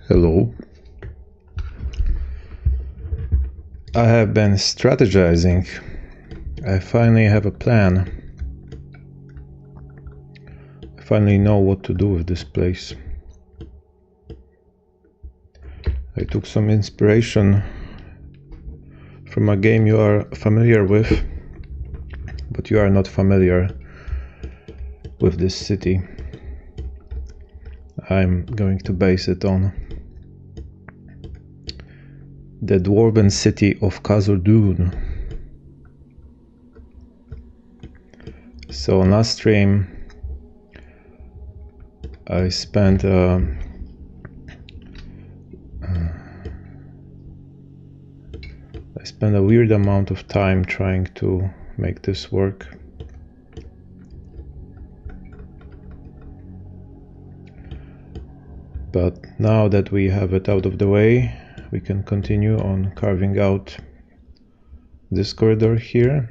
Hello. I have been strategizing. I finally have a plan. I finally know what to do with this place. I took some inspiration from a game you are familiar with, but you are not familiar with this city. I'm going to base it on the dwarven city of Khazad-dûm. So on last stream I spent a weird amount of time trying to make this work. But now that we have it out of the way, we can continue on carving out this corridor here,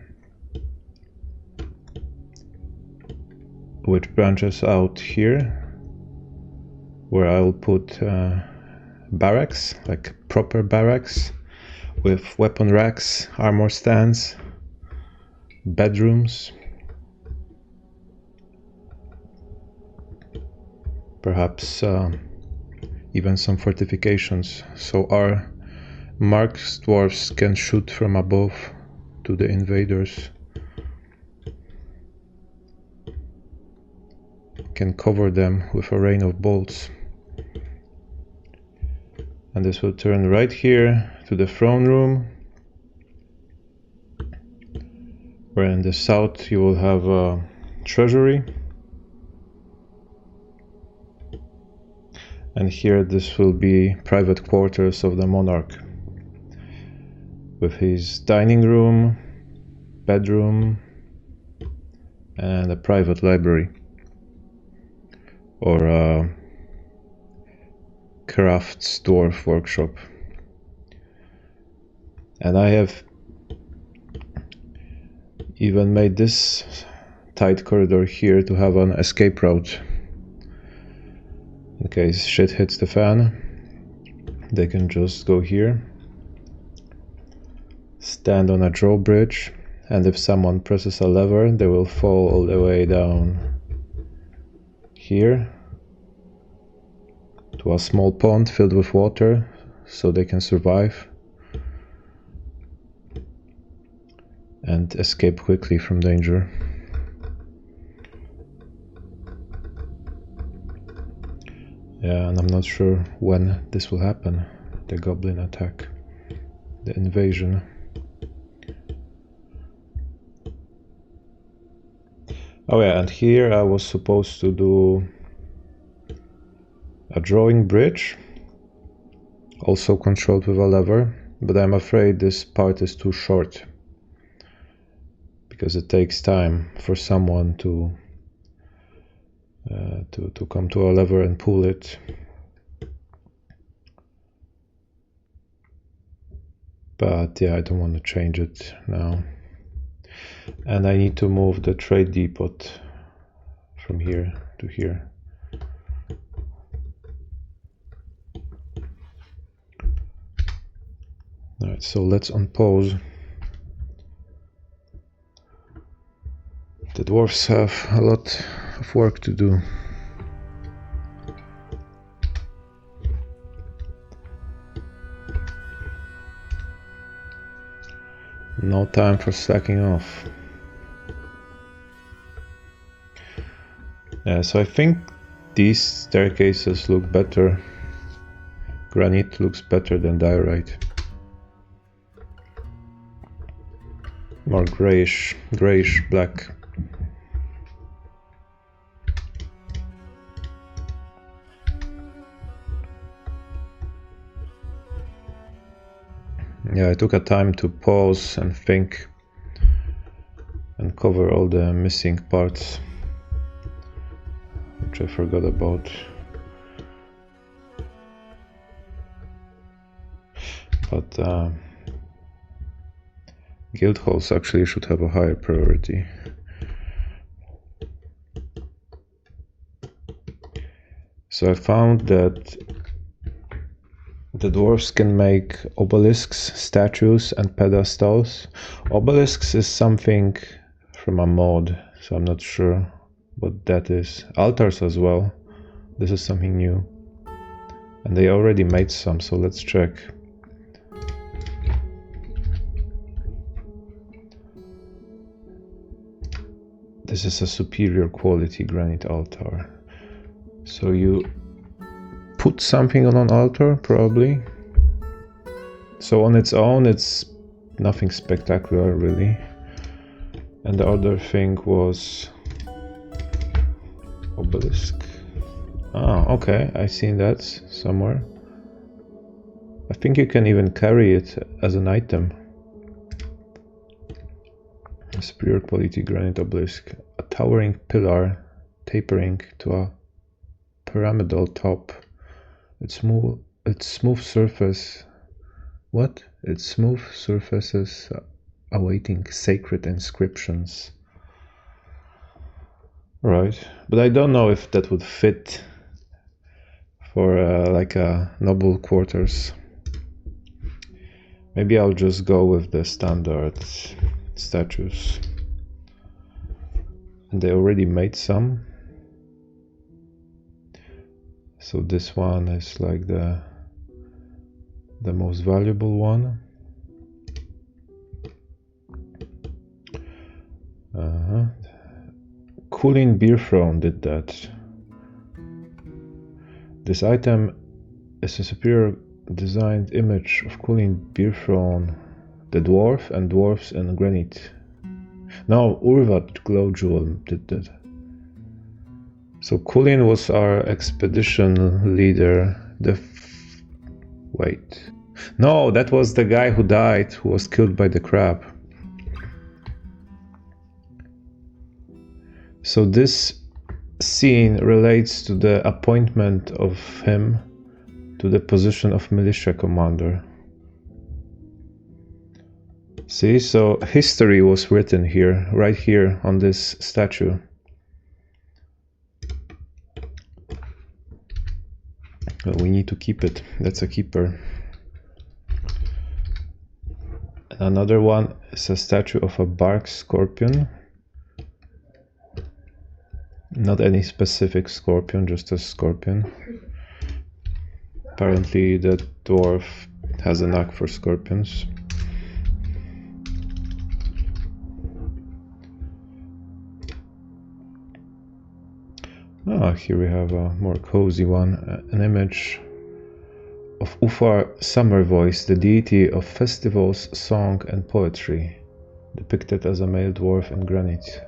which branches out here, where I'll put barracks, like proper barracks, with weapon racks, armor stands, bedrooms, perhaps even some fortifications, so our marked dwarves can shoot from above to the invaders, can cover them with a rain of bolts. And this will turn right here to the throne room, where in the south you will have a treasury, and here this will be private quarters of the monarch, with his dining room, bedroom, and a private library, or a crafts dwarf workshop. And I have even made this tight corridor here to have an escape route. In case shit hits the fan, they can just go here, stand on a drawbridge, and if someone presses a lever, they will fall all the way down here to a small pond filled with water, so they can survive and escape quickly from danger. Yeah, and I'm not sure when this will happen, the goblin attack, the invasion. Oh yeah, and here I was supposed to do a drawing bridge, also controlled with a lever, but I'm afraid this part is too short, because it takes time for someone to come to a lever and pull it. But yeah, I don't want to change it now. And I need to move the trade depot from here to here. Alright, so let's unpause. The dwarves have a lot of work to do. No time for slacking off. Yeah, so I think these staircases look better. Granite looks better than diorite. More grayish black. Yeah, I took a time to pause and think and cover all the missing parts, which I forgot about. But guild halls actually should have a higher priority. So I found that The dwarves can make obelisks, statues, and pedestals. Obelisks is something from a mod, so I'm not sure what that is. Altars as well. This is something new. And they already made some, so let's check. This is a superior quality granite altar. So you put something on an altar, probably. So on its own, it's nothing spectacular, really. And the other thing was obelisk. Ah, okay, I've seen that somewhere. I think you can even carry it as an item. A superior quality granite obelisk. A towering pillar tapering to a pyramidal top. Its smooth surface. What? Its smooth surfaces awaiting sacred inscriptions. Right, but I don't know if that would fit for like a noble quarters. Maybe I'll just go with the standard statues. And they already made some. So this one is like the most valuable one. Cooling Beer Throne did that. This item is a superior designed image of Cooling Beer Throne, the dwarf and dwarves in granite. No, Urvat Glow Jewel did that. So Kulin was our expedition leader. Wait. No, that was the guy who died, who was killed by the crab. So this scene relates to the appointment of him to the position of militia commander. See, so history was written here, right here on this statue. Well, we need to keep it. That's a keeper. Another one is a statue of a bark scorpion. Not any specific scorpion, just a scorpion. Apparently the dwarf has a knack for scorpions. Ah, here we have a more cozy one, an image of Ufar Summer Voice, the deity of festivals, song and poetry, depicted as a male dwarf in granite.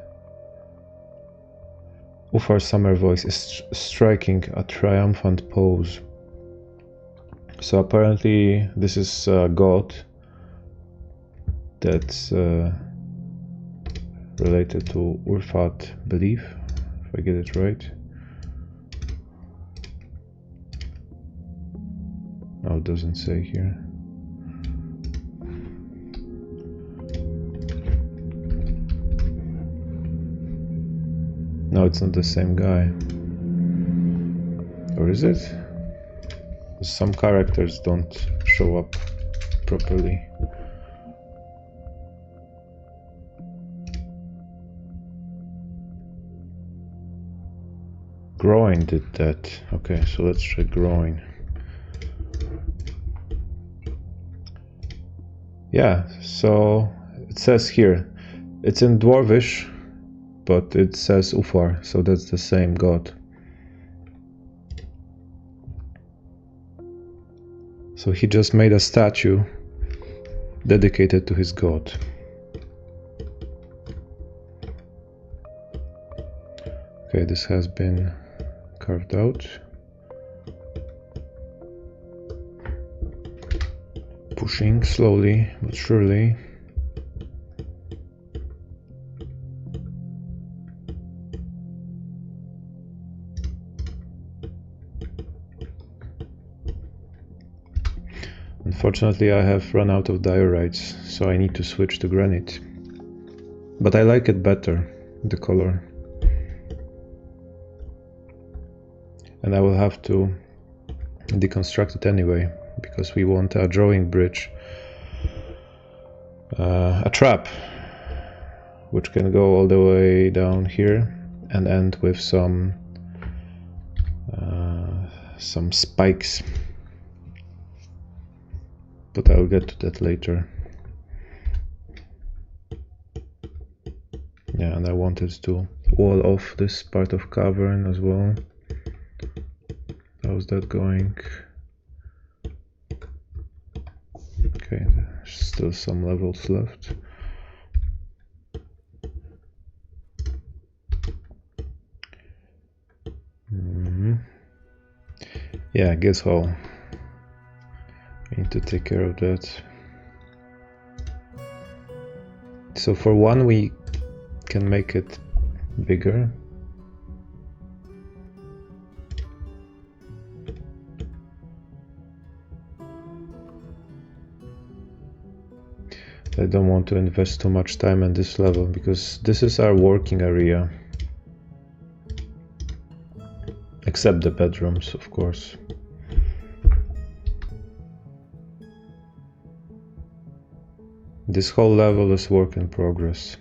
Ufar Summer Voice is striking a triumphant pose. So apparently this is a god that's related to Urfat belief, if I get it right. Oh, it doesn't say here. No, it's not the same guy. Or is it? Some characters don't show up properly. Groin did that. Okay, so let's try Groin. Yeah, so it says here, it's in Dwarvish, but it says Ufar, so that's the same god. So he just made a statue dedicated to his god. Okay, this has been carved out. Pushing slowly but surely. Unfortunately, I have run out of diorites, so I need to switch to granite. But I like it better, the color. And I will have to deconstruct it anyway, because we want a drawing bridge, a trap, which can go all the way down here and end with some spikes. But I'll get to that later. Yeah, and I wanted to wall off this part of cavern as well. How's that going? Okay, there's still some levels left. Yeah, guess hall. I need to take care of that. So for one, we can make it bigger. I don't want to invest too much time on this level because this is our working area. Except the bedrooms, of course. This whole level is work in progress.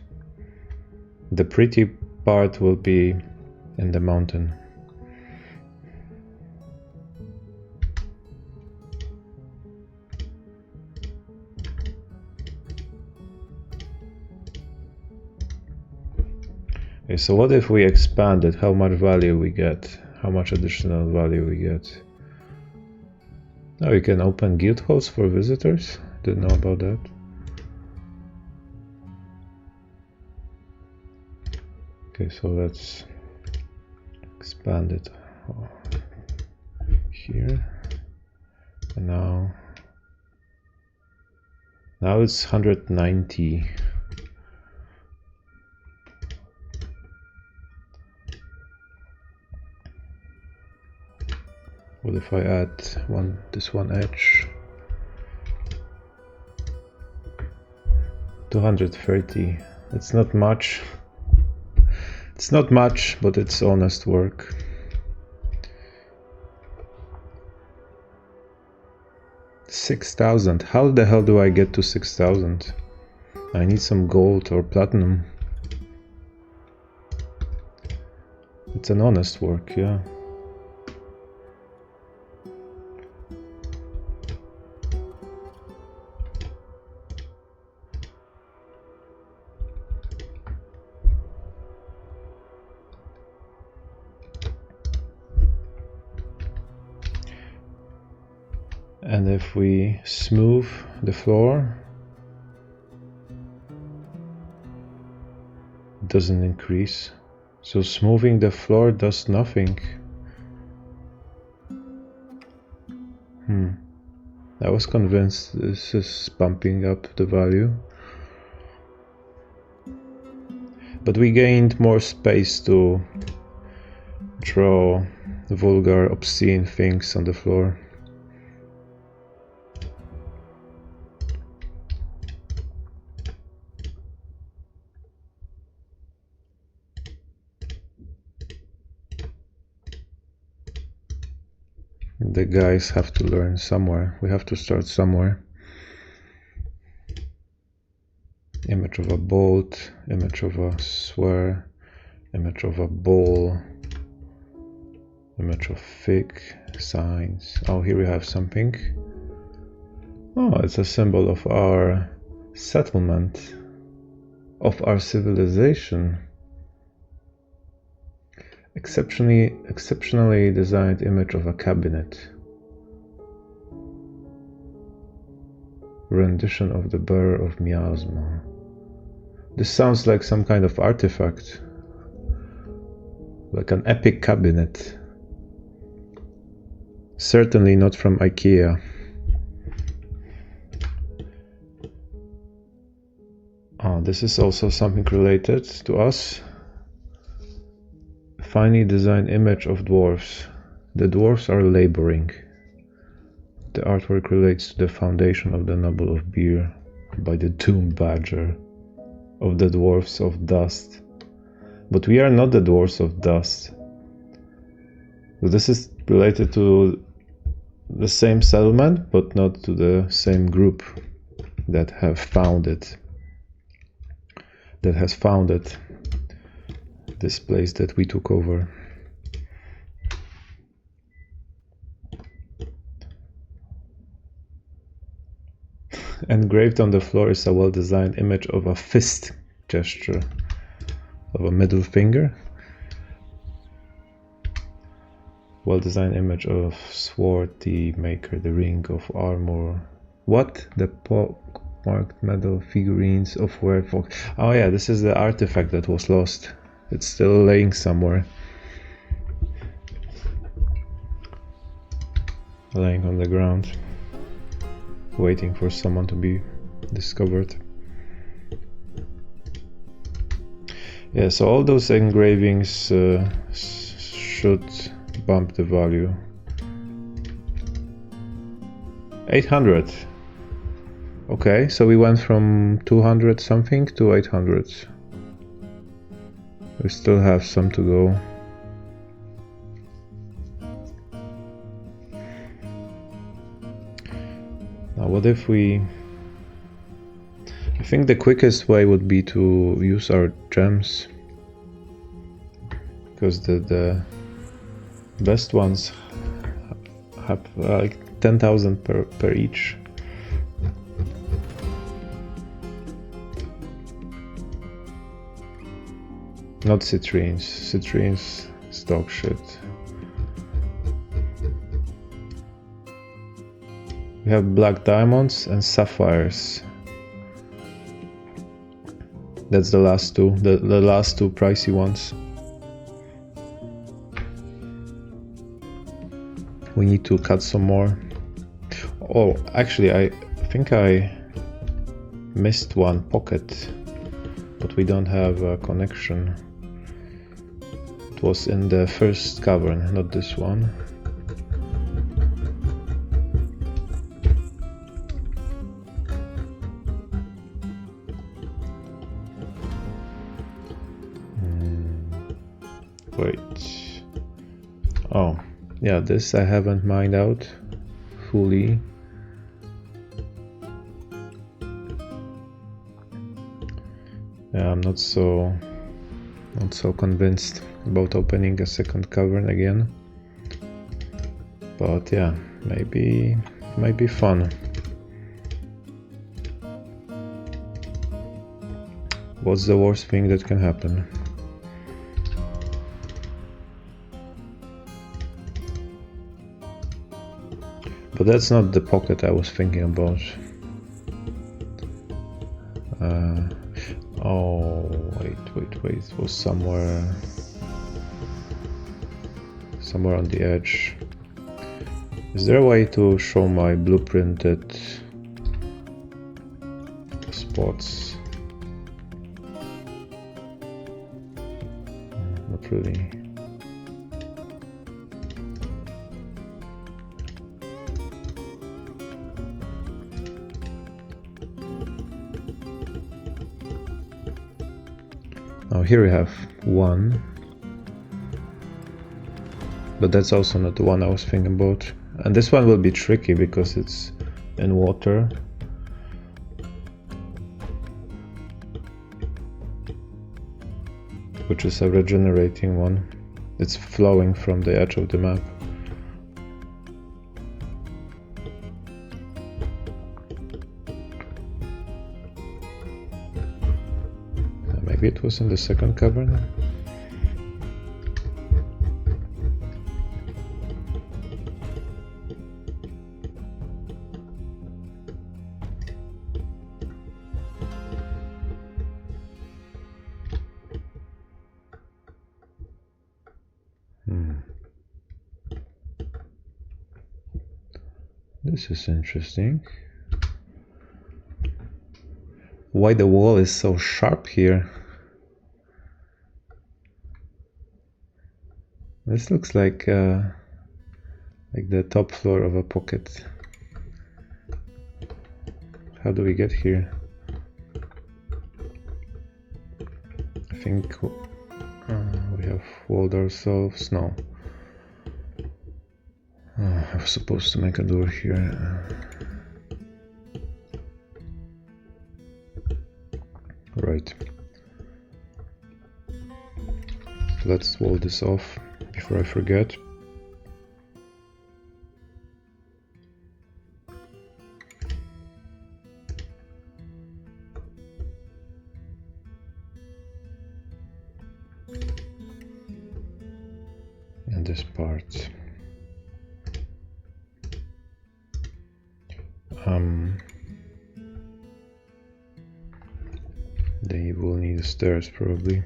The pretty part will be in the mountain. Okay, so what if we expand it? How much value we get? How much additional value we get? Now we can open guild halls for visitors. Didn't know about that. Okay, so let's expand it here. And now it's 190. What if I add this one edge? 230. It's not much. It's not much, but it's honest work. $6,000. How the hell do I get to 6,000? I need some gold or platinum. It's an honest work, yeah. And if we smooth the floor, it doesn't increase. So smoothing the floor does nothing. I was convinced this is bumping up the value. But we gained more space to draw vulgar, obscene things on the floor. The guys have to learn somewhere. We have to start somewhere. Image of a boat, image of a swear, image of a bull, image of fig, signs. Oh, here we have something. Oh, it's a symbol of our settlement, of our civilization. Exceptionally designed image of a cabinet. Rendition of the bearer of miasma. This sounds like some kind of artifact. Like an epic cabinet. Certainly not from IKEA. Oh, this is also something related to us. Finely designed image of dwarves. The dwarves are laboring. The artwork relates to the foundation of the noble of beer by the doom badger of the dwarves of dust. But we are not the dwarves of dust. So this is related to the same settlement, but not to the same group that have founded that has founded this place that we took over. Engraved on the floor is a well-designed image of a fist gesture, of a middle finger. Well-designed image of sword, the maker, the ring of armor. What? The marked metal figurines of werewolf. Oh yeah, this is the artifact that was lost. It's still laying somewhere. Laying on the ground, waiting for someone to be discovered. Yeah, so all those engravings should bump the value. 800. Okay, so we went from 200 something to 800. We still have some to go. Now what if we... I think the quickest way would be to use our gems, because the best ones have like 10,000 per each. Not citrines. Citrines stock shit. We have black diamonds and sapphires. That's the last two, the last two pricey ones. We need to cut some more. Oh, actually, I think I missed one pocket, but we don't have a connection. It was in the first cavern, not this one. Wait. Oh, yeah, this I haven't mined out fully. Yeah, I'm not so convinced about opening a second cavern again. But yeah, maybe it might be fun. What's the worst thing that can happen? But that's not the pocket I was thinking about. Oh, wait, it was somewhere on the edge. Is there a way to show my blueprinted spots? Not really. Oh, here we have one, but that's also not the one I was thinking about. And this one will be tricky because it's in water. Which is a regenerating one. It's flowing from the edge of the map. Maybe it was in the second cavern. This is interesting. Why the wall is so sharp here? This looks like the top floor of a pocket. How do we get here? I think we have walled ourselves. No. was supposed to make a door here. Right. Let's wall this off before I forget. And this part. They will need stairs probably.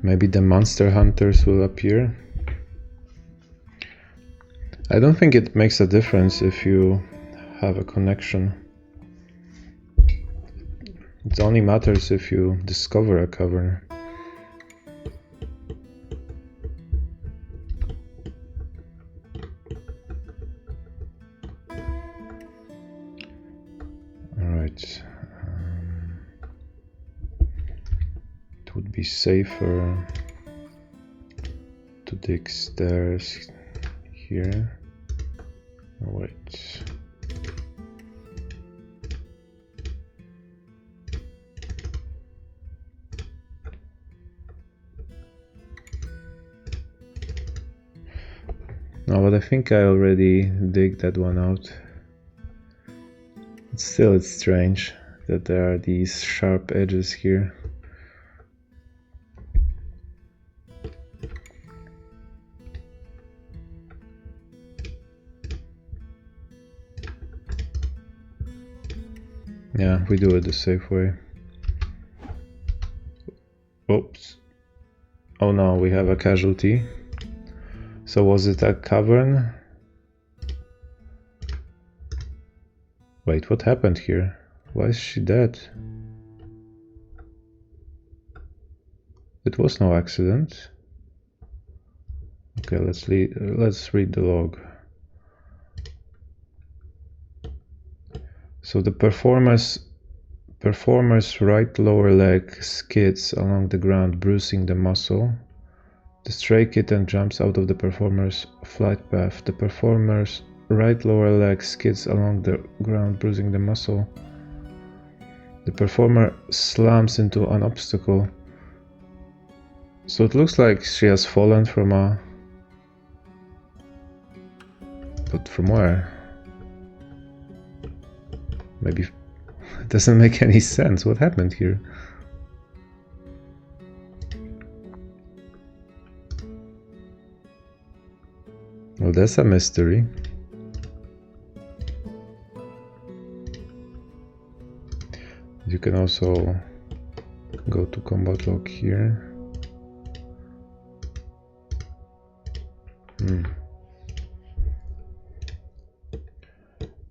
Maybe the monster hunters will appear. I don't think it makes a difference if you have a connection. It only matters if you discover a cavern. Alright. It would be safer to dig stairs here. Oh, wait. No, but I think I already dig that one out. Still, it's strange that there are these sharp edges here. Yeah, we do it the safe way. Oops. Oh no, we have a casualty. So was it a cavern? Wait, what happened here? Why is she dead? It was no accident. Okay, let's read the log. So the performer's right lower leg skids along the ground, bruising the muscle. The stray kitten jumps out of the performer's flight path. The performer's right lower leg skids along the ground, bruising the muscle. The performer slams into an obstacle. So it looks like she has fallen from a... But from where? Maybe it doesn't make any sense. What happened here? Well, that's a mystery. You can also go to combat log here.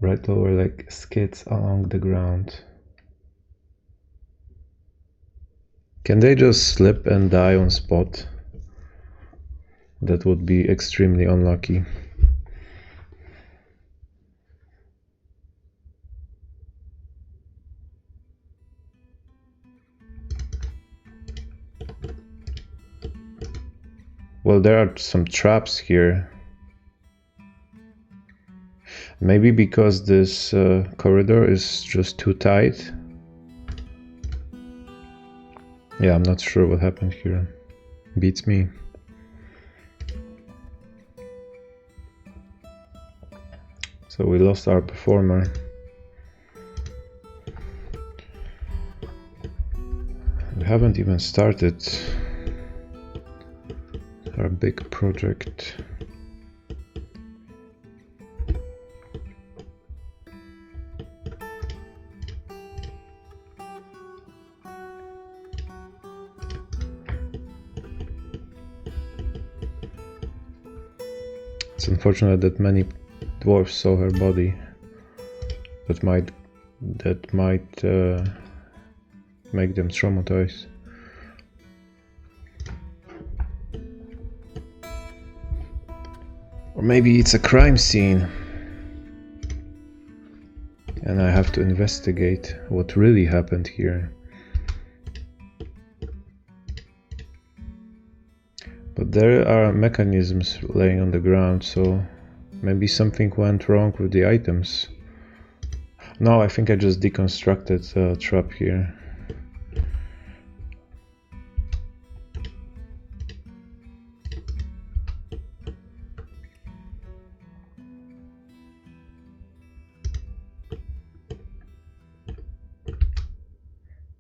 Right lower leg skids along the ground. Can they just slip and die on spot? That would be extremely unlucky. Well, there are some traps here. Maybe because this corridor is just too tight. Yeah, I'm not sure what happened here. Beats me. So we lost our performer. We haven't even started our big project. It's unfortunate that many dwarves saw her body. That might make them traumatized. Or maybe it's a crime scene and I have to investigate what really happened here. But there are mechanisms laying on the ground, so maybe something went wrong with the items. No, I think I just deconstructed a trap here.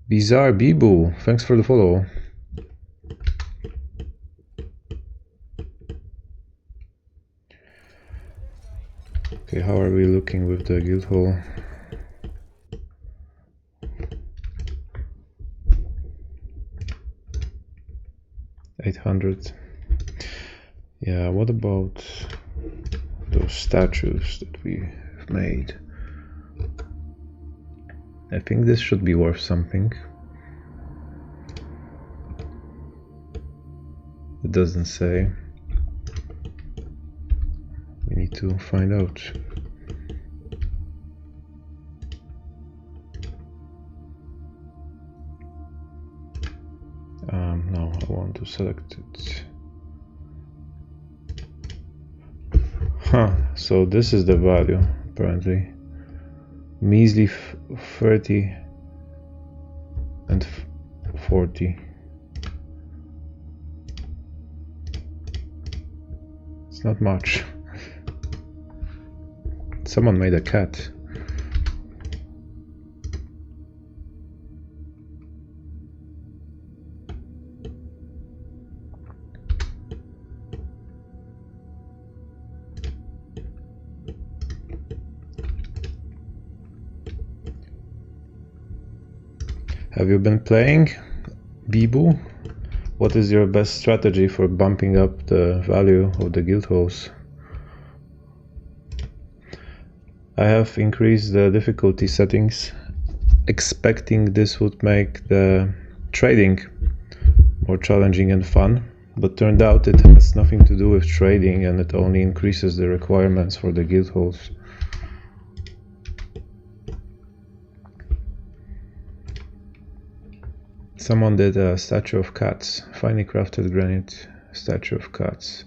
Bizarre Bibu, thanks for the follow. Okay, how are we looking with the guild hall? $800. Yeah, what about those statues that we made? I think this should be worth something. It doesn't say. We need to find out. No, I want to select it. Huh, so this is the value, apparently. Measly 30 and 40. It's not much. Someone made a cat. Have you been playing, Bibu? What is your best strategy for bumping up the value of the guild halls? I have increased the difficulty settings, expecting this would make the trading more challenging and fun, but turned out it has nothing to do with trading and it only increases the requirements for the guild halls. Someone did a statue of cats, finely crafted granite statue of cats.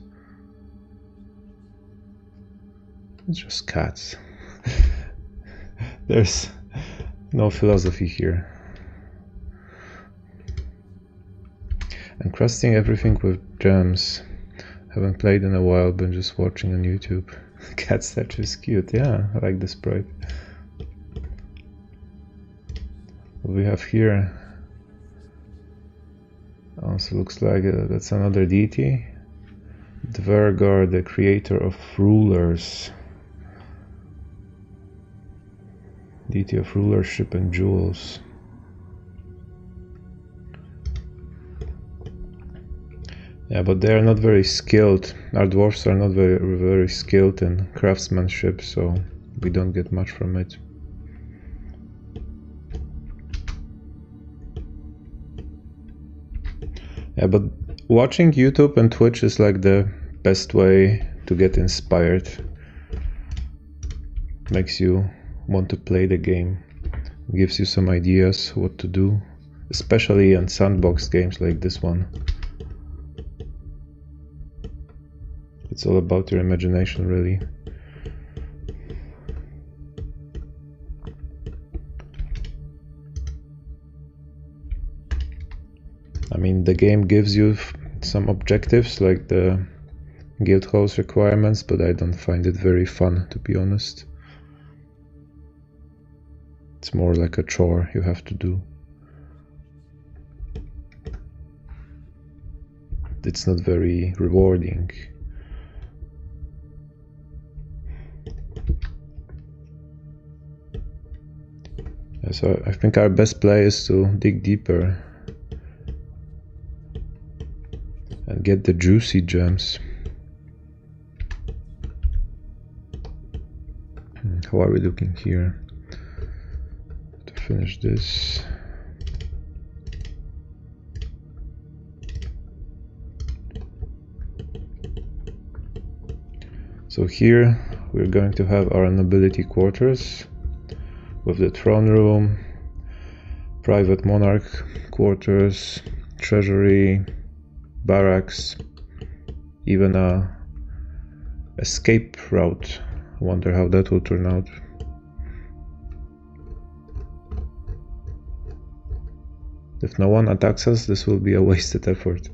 It's just cats. There's no philosophy here. I'm crafting everything with gems. Haven't played in a while, been just watching on YouTube. Cat statue is cute, yeah, I like the sprite. What we have here also looks like that's another deity. Dvergar, the creator of rulers. Deity of rulership and jewels. Yeah, but they are not very skilled. Our dwarves are not very skilled in craftsmanship, so we don't get much from it. Yeah, but watching YouTube and Twitch is like the best way to get inspired. Makes you want to play the game. Gives you some ideas what to do, especially in sandbox games like this one. It's all about your imagination, really. I mean, the game gives you some objectives like the guild halls requirements, but I don't find it very fun, to be honest. It's more like a chore you have to do. It's not very rewarding. So I think our best play is to dig deeper and get the juicy gems. How are we looking here? To finish this. So here we're going to have our nobility quarters. with the throne room, private monarch quarters, treasury, barracks, even a escape route. I wonder how that will turn out. If no one attacks us, this will be a wasted effort.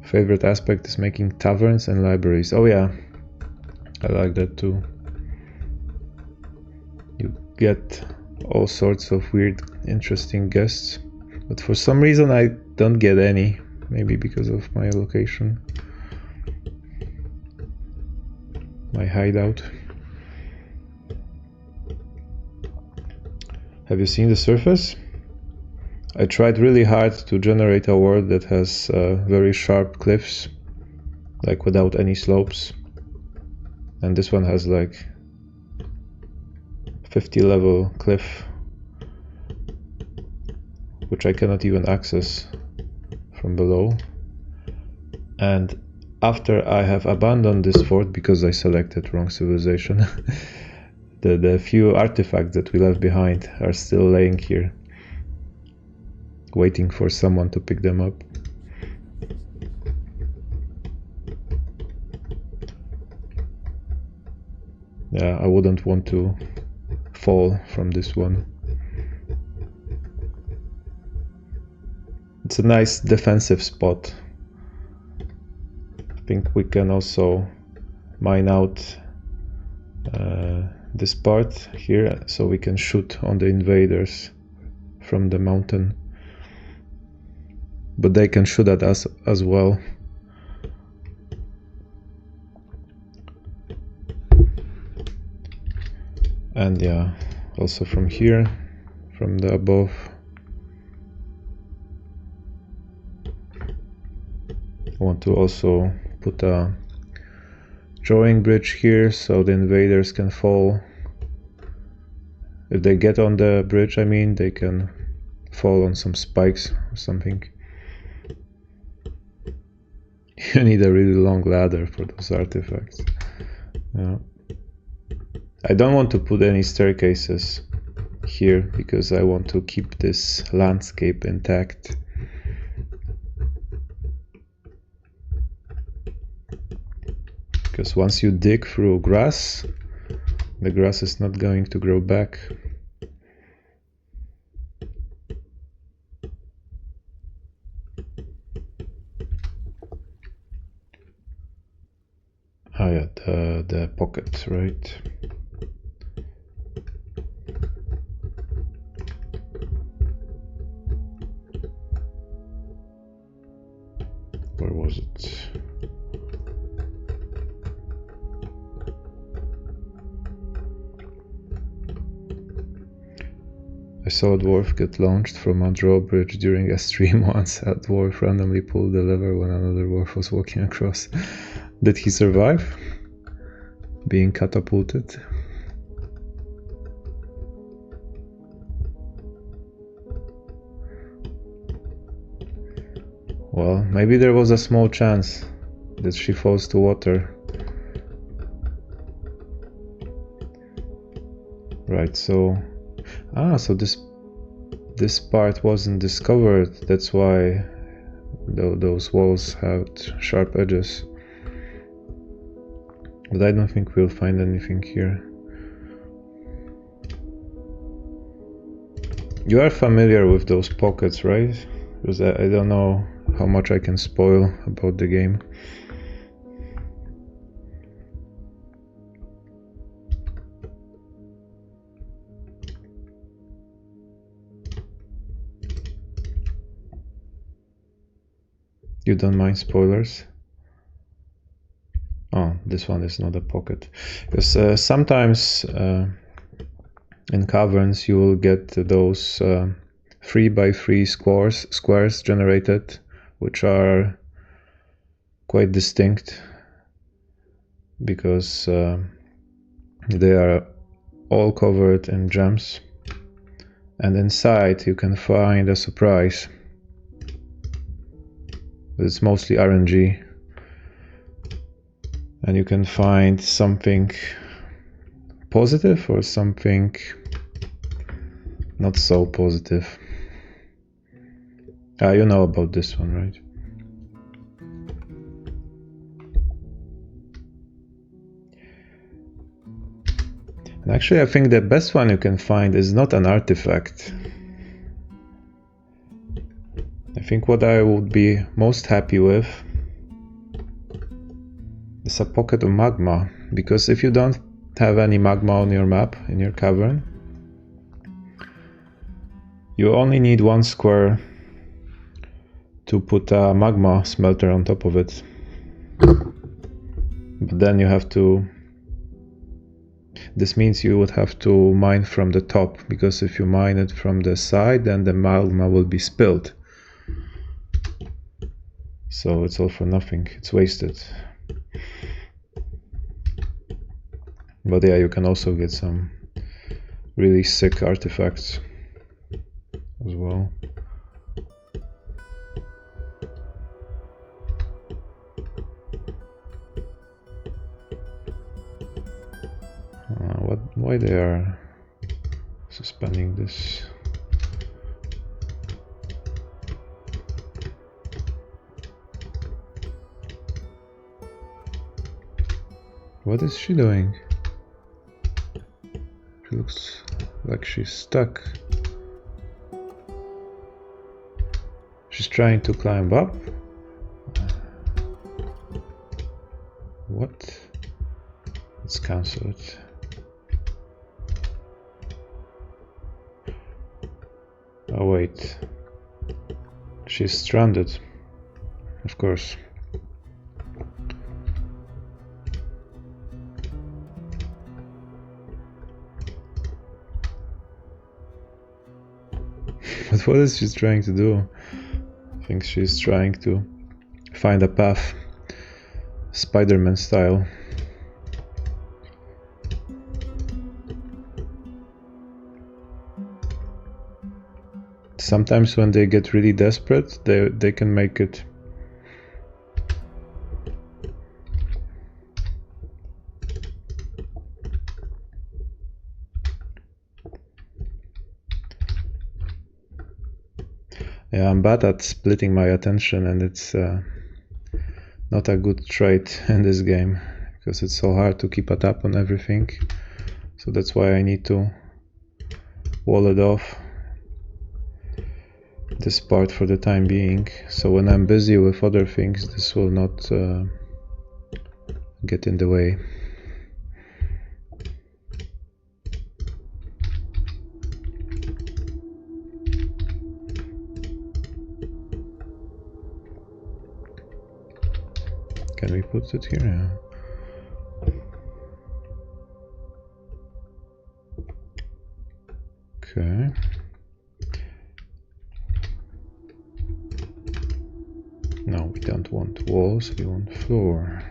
Favorite aspect is making taverns and libraries. Oh yeah, I like that too. You get all sorts of weird, interesting guests, but for some reason I don't get any. Maybe because of my location, my hideout. Have you seen the surface? I tried really hard to generate a world that has very sharp cliffs, like without any slopes, and this one has like 50 level cliff, which I cannot even access from below. And after I have abandoned this fort because I selected wrong civilization, the few artifacts that we left behind are still laying here, waiting for someone to pick them up. Yeah, I wouldn't want to fall from this one. It's a nice defensive spot. I think we can also mine out this part here, so we can shoot on the invaders from the mountain. But they can shoot at us as well. And yeah, also from here, from the above. I want to also put a drawing bridge here so the invaders can fall. If they get on the bridge, I mean, they can fall on some spikes or something. You need a really long ladder for those artifacts. Yeah. I don't want to put any staircases here because I want to keep this landscape intact. Because once you dig through grass, the grass is not going to grow back. Oh yeah, the pocket, right? Where was it? I saw a dwarf get launched from a drawbridge during a stream once. A dwarf randomly pulled the lever when another dwarf was walking across. Did he survive being catapulted? Well, maybe there was a small chance that she falls to water. Right, so so this part wasn't discovered. That's why those walls had sharp edges. But I don't think we'll find anything here. You are familiar with those pockets, right? Because I don't know how much I can spoil about the game. You don't mind spoilers? Oh, this one is not a pocket. Because sometimes in caverns you will get those 3x3 squares generated, which are quite distinct because they are all covered in gems, and inside you can find a surprise. But it's mostly RNG, And you can find something positive or something not so positive. You know about this one, right? And actually, I think the best one you can find is not an artifact. I think what I would be most happy with is a pocket of magma, because if you don't have any magma on your map, in your cavern, you only need 1 square to put a magma smelter on top of it. But then you have to... This means you would have to mine from the top, because if you mine it from the side, then the magma will be spilled. So it's all for nothing, it's wasted. But yeah, you can also get some really sick artifacts as well. Why they are suspending this? What is she doing? She looks like she's stuck. She's trying to climb up. What? Let's cancel it. Oh wait. She's stranded. Of course. But what is she trying to do? I think she's trying to find a path, Spider-Man style. Sometimes when they get really desperate, they can make it. Yeah, I'm bad at splitting my attention, and it's not a good trait in this game, because it's so hard to keep a tab on everything. So that's why I need to wall it off, this part, for the time being. So when I'm busy with other things, this will not get in the way. Can we put it here? Yeah. Okay. No, we don't want walls, we want floor.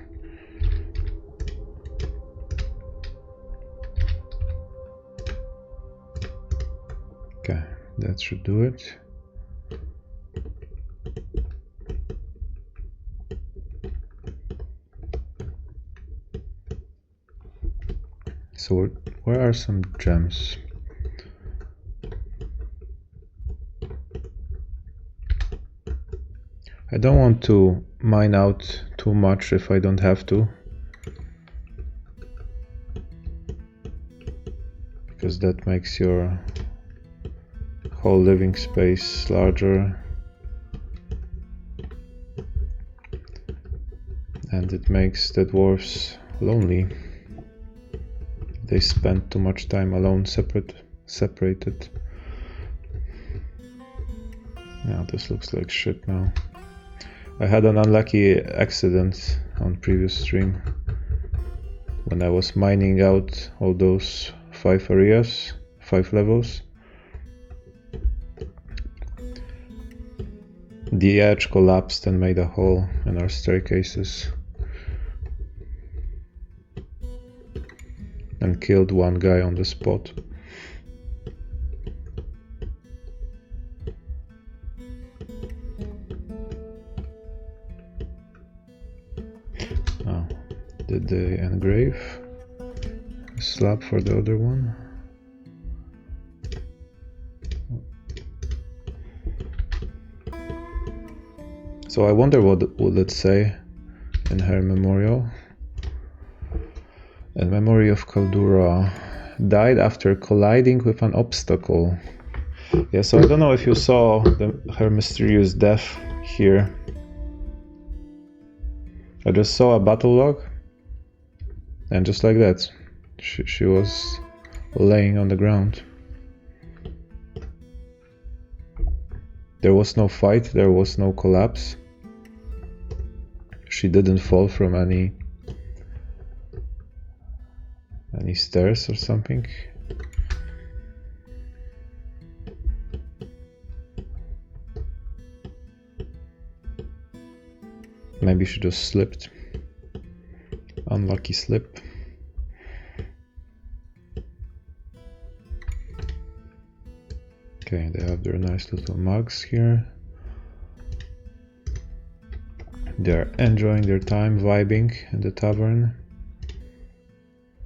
Okay, that should do it. So where are some gems? I don't want to mine out too much if I don't have to, because that makes your whole living space larger, and it makes the dwarves lonely. They spend too much time alone, separated. Yeah, this looks like shit now. I had an unlucky accident on previous stream when I was mining out all those 5 areas, 5 levels. The edge collapsed and made a hole in our staircases and killed one guy on the spot. Did they engrave a slab for the other one? So I wonder what would it say in her memorial. In memory of Kaldura, died after colliding with an obstacle. Yeah, so I don't know if you saw her mysterious death here. I just saw a battle log, and just like that, she was laying on the ground. There was no fight, there was no collapse. She didn't fall from any stairs or something. Maybe she just slipped. Unlucky slip. Okay, they have their nice little mugs here. They're enjoying their time, vibing in the tavern.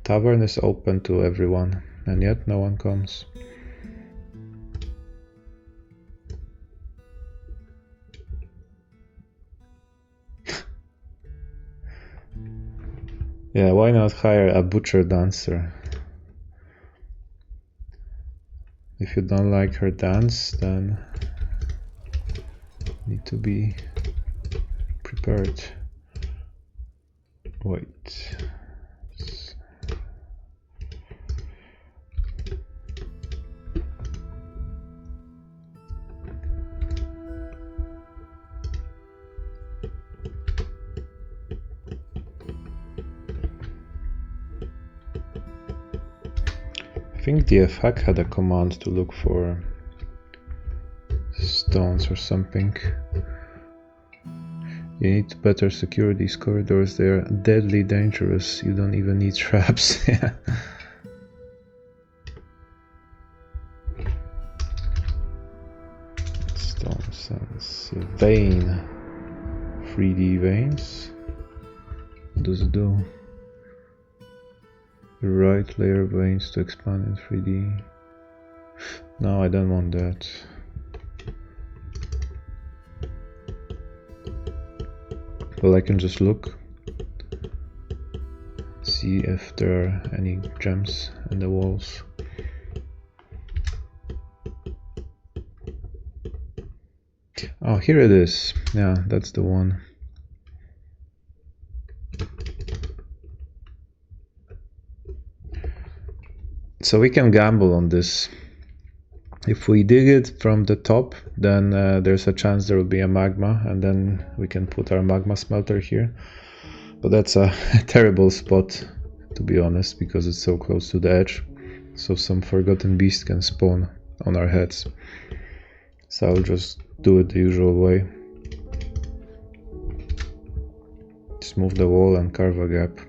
Tavern is open to everyone, and yet no one comes. Yeah, why not hire a butcher dancer? If you don't like her dance, then need to be prepared. Wait. I think the FHAC had a command to look for stones or something. You need to better secure these corridors, they are deadly dangerous, you don't even need traps. Stone sense. Vein. 3D veins. What does it do? The right layer veins to expand in 3D. No, I don't want that. Well, I can just look, see if there are any gems in the walls. Oh, here it is. Yeah, that's the one. So we can gamble on this. If we dig it from the top, then there's a chance there will be a magma, and then we can put our magma smelter here. But that's a terrible spot, to be honest, because it's so close to the edge. So some forgotten beast can spawn on our heads. So I'll just do it the usual way. Just move the wall and carve a gap.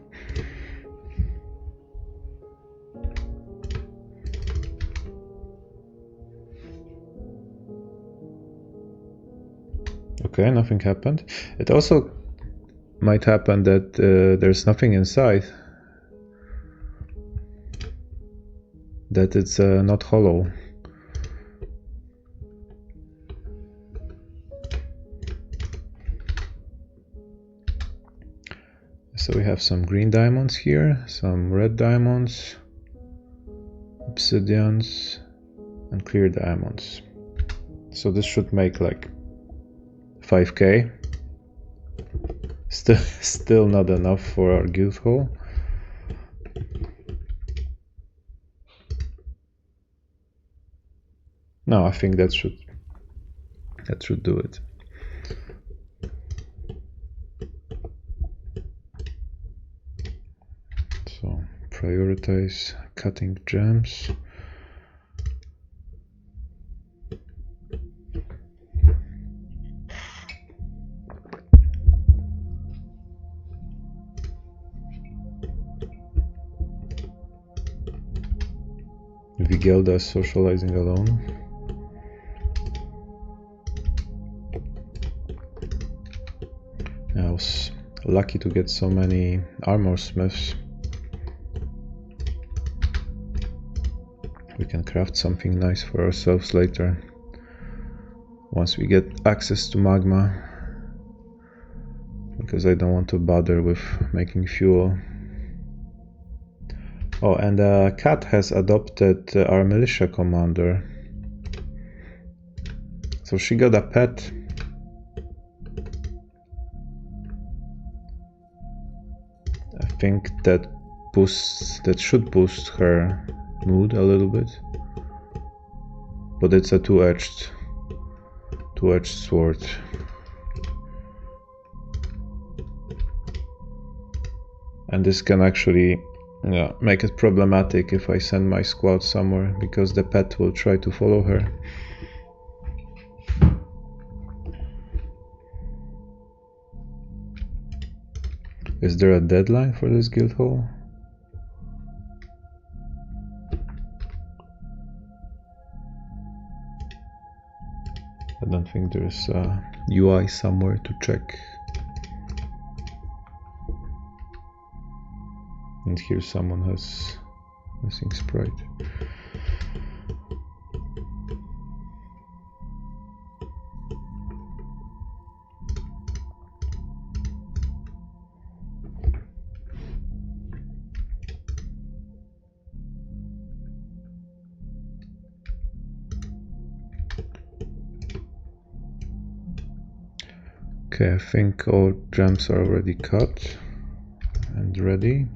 Okay, nothing happened. It also might happen that there's nothing inside. That it's not hollow. So we have some green diamonds here, some red diamonds, obsidians, and clear diamonds. So this should make like 5k. Still not enough for our guild hall. No, I think that should do it. So prioritize cutting gems. Vigelda is socializing alone. I was Lucky to get so many armor smiths. We can craft something nice for ourselves later, once we get access to magma, because I don't want to bother with making fuel. Oh, and the cat has adopted our militia commander. So she got a pet. I think that should boost her mood a little bit. But it's a two-edged sword. And this can actually make it problematic if I send my squad somewhere, because the pet will try to follow her. Is there a deadline for this guild hall? I don't think there's a UI somewhere to check. And here someone has missing sprite. Okay, I think all gems are already cut and ready.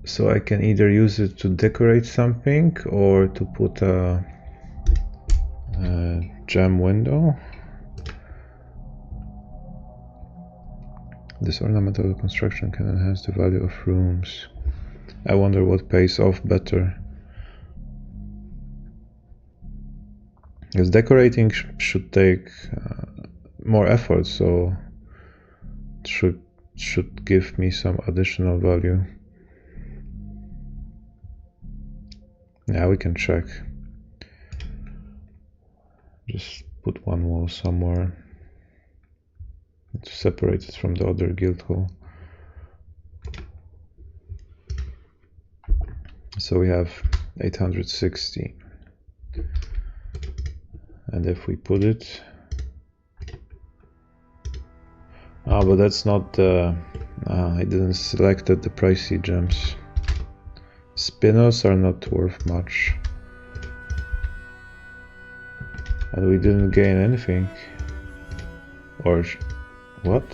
So I can either use it to decorate something or to put a gem window. This ornamental construction can enhance the value of rooms. I wonder what pays off better. Because decorating should take more effort, so it should give me some additional value. Yeah, we can check. Just put one wall somewhere to separate it from the other guild hall. So we have 860. And if we put it... Ah, but that's not the... I didn't select the pricey gems. Spinners are not worth much. And we didn't gain anything. Or... what?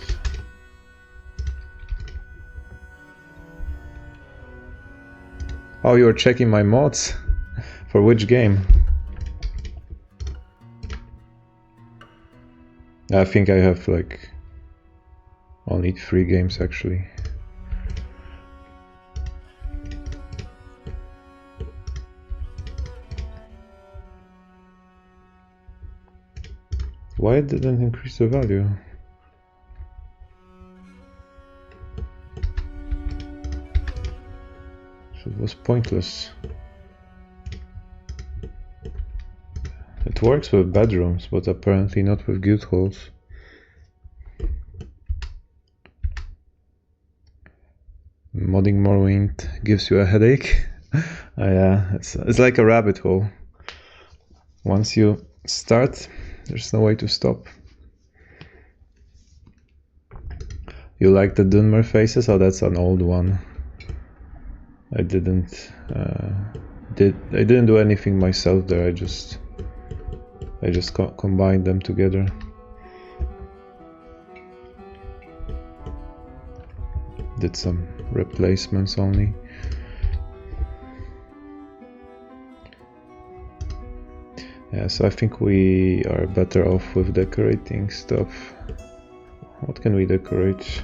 Oh, you're checking my mods? For which game? I think I have like only 3 games actually. Why it didn't increase the value? So it was pointless. It works with bedrooms, but apparently not with guild halls. Modding Morrowind gives you a headache. Yeah, it's like a rabbit hole. Once you start, there's no way to stop. You like the Dunmer faces? Oh, that's an old one. I didn't do anything myself there. I just combined them together. Did some replacements only. Yeah, so I think we are better off with decorating stuff. What can we decorate?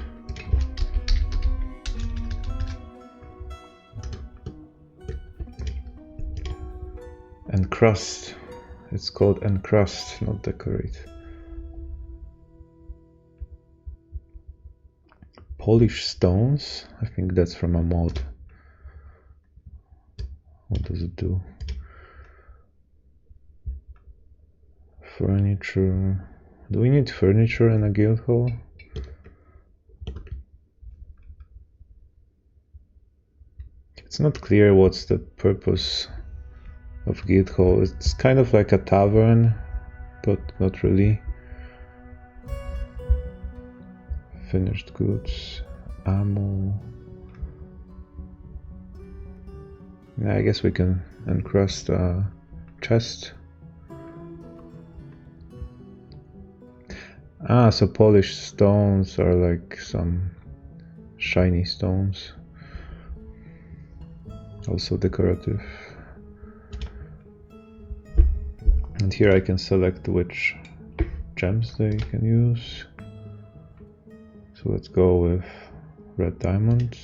Encrust. It's called encrust, not decorate. Polish stones? I think that's from a mod. What does it do? Furniture. Do we need furniture in a guild hall? It's not clear what's the purpose of guild hall. It's kind of like a tavern, but not really. Finished goods, ammo. Yeah, I guess we can encrust a chest. Ah, so polished stones are like some shiny stones. Also decorative. And here I can select which gems they can use. So let's go with red diamonds.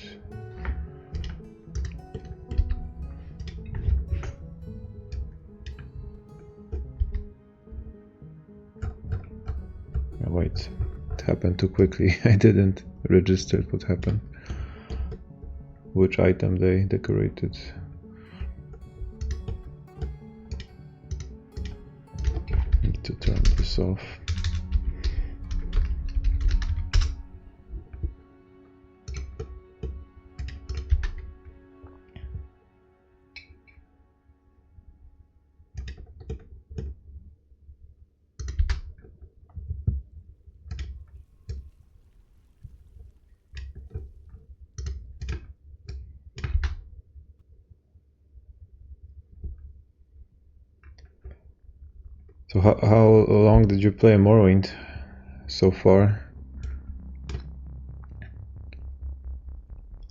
Oh, wait, it happened too quickly. I didn't register what happened. Which item they decorated. Need to turn this off. So how long did you play Morrowind so far?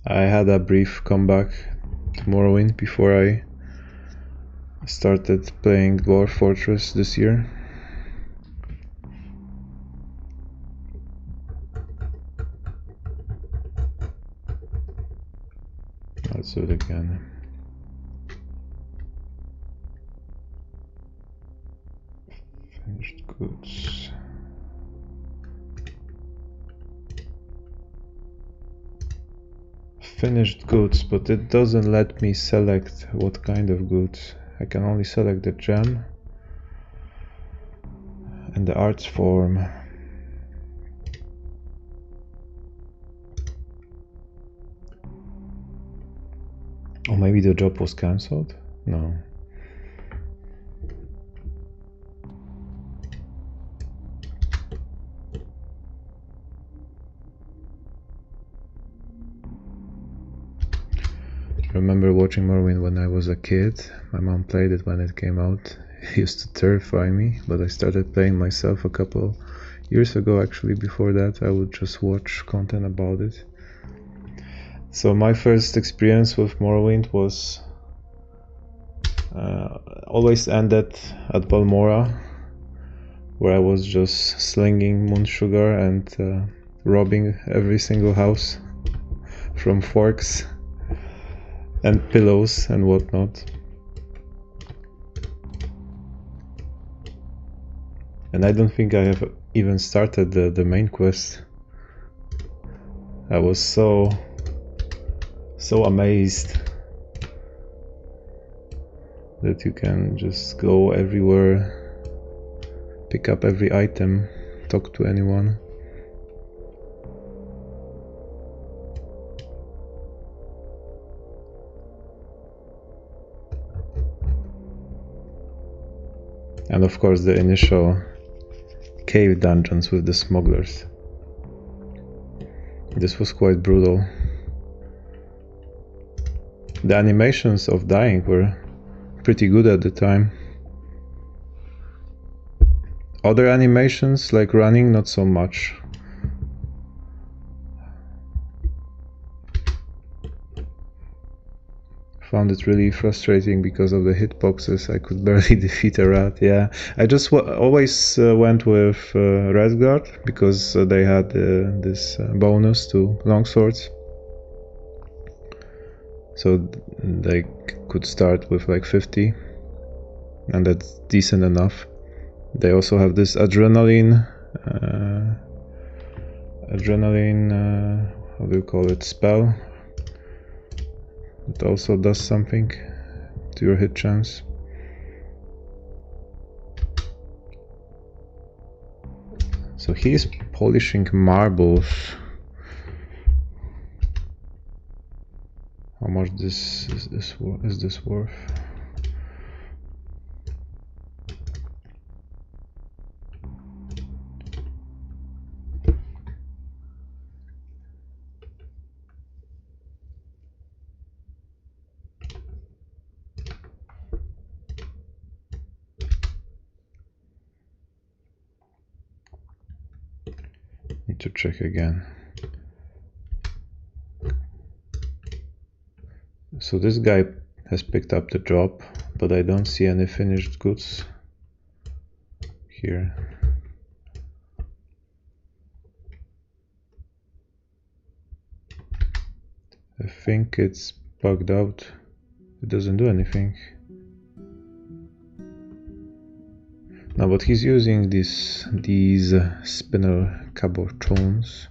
I had a brief comeback to Morrowind before I started playing Dwarf Fortress this year. Let's do it again. Finished goods. Finished goods, but it doesn't let me select what kind of goods. I can only select the gem and the arts form. Or maybe the job was cancelled? No. I remember watching Morrowind when I was a kid. My mom played it when it came out. It used to terrify me, but I started playing myself a couple years ago. Actually, before that I would just watch content about it. So my first experience with Morrowind was always ended at Balmora, where I was just slinging moon sugar and robbing every single house from forks and pillows and whatnot. And I don't think I have even started the main quest. I was so amazed that you can just go everywhere, pick up every item, talk to anyone. And of course the initial cave dungeons with the smugglers. This was quite brutal. The animations of dying were pretty good at the time. Other animations like running, not so much. Found it really frustrating because of the hitboxes. I could barely defeat a rat. Yeah, I just always went with Redguard because they had this bonus to longswords. So they could start with like 50, and that's decent enough. They also have this adrenaline, how do you call it, spell. It also does something to your hit chance. So he's polishing marbles. How much this is worth. Need to check again. So this guy has picked up the job, but I don't see any finished goods here. I think it's bugged out. It doesn't do anything. No, but he's using these spinner cabochons.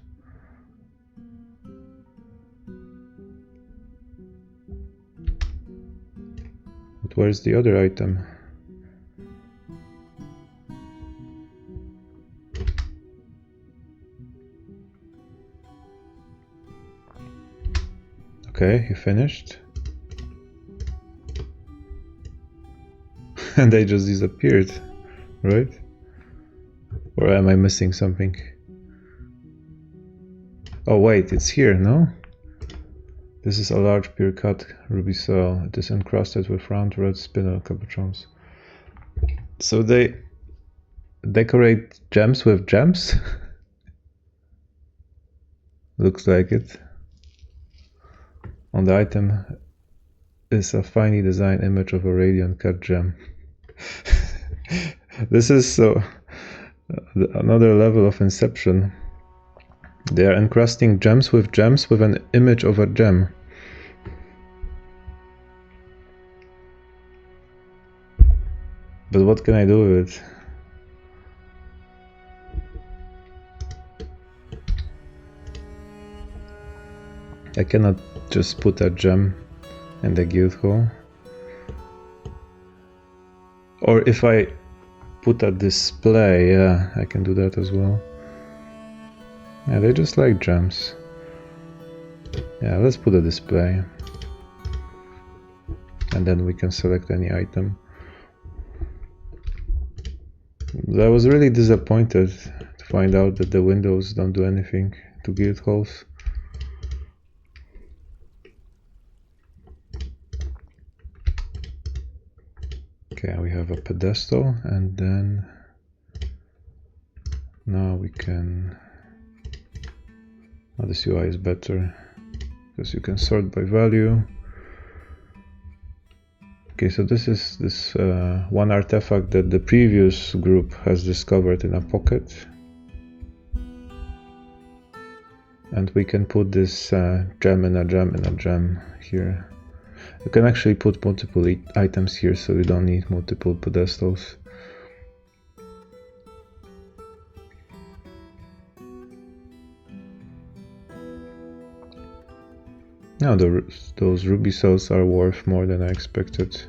But where's the other item? Okay, he finished. And they just disappeared, right? Or am I missing something? Oh wait, it's here, no? This is a large pure cut ruby soil. It is encrusted with round red spinel cabochons. So they decorate gems with gems? Looks like it. On the item is a finely designed image of a radiant cut gem. This is so another level of inception. They are encrusting gems with an image of a gem. But what can I do with it? I cannot just put a gem in the guild hall. Or if I put a display, yeah, I can do that as well. Yeah, they just like gems. Yeah, let's put a display. And then we can select any item. But I was really disappointed to find out that the windows don't do anything to guild halls. Okay, we have a pedestal, and then now we can... Oh, this UI is better because you can sort by value. Okay, so this is this one artifact that the previous group has discovered in a pocket. And we can put this gem in a gem in a gem here. You can actually put multiple items here, so you don't need multiple pedestals. Now those ruby cells are worth more than I expected.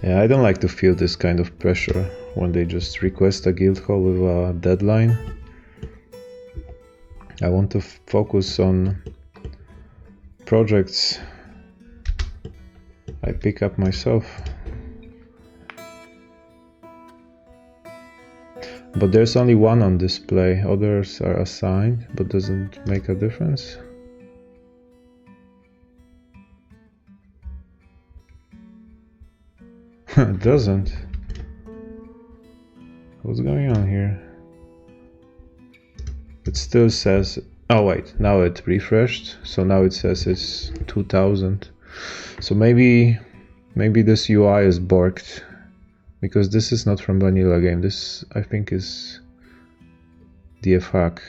Yeah, I don't like to feel this kind of pressure when they just request a guild hall with a deadline. I want to focus on projects I pick up myself. But there's only one on display, others are assigned, but doesn't make a difference. It doesn't. What's going on here? It still says... Oh wait, now it refreshed, so now it says it's 2000. So maybe this UI is borked. Because this is not from vanilla game, this I think is DF hack.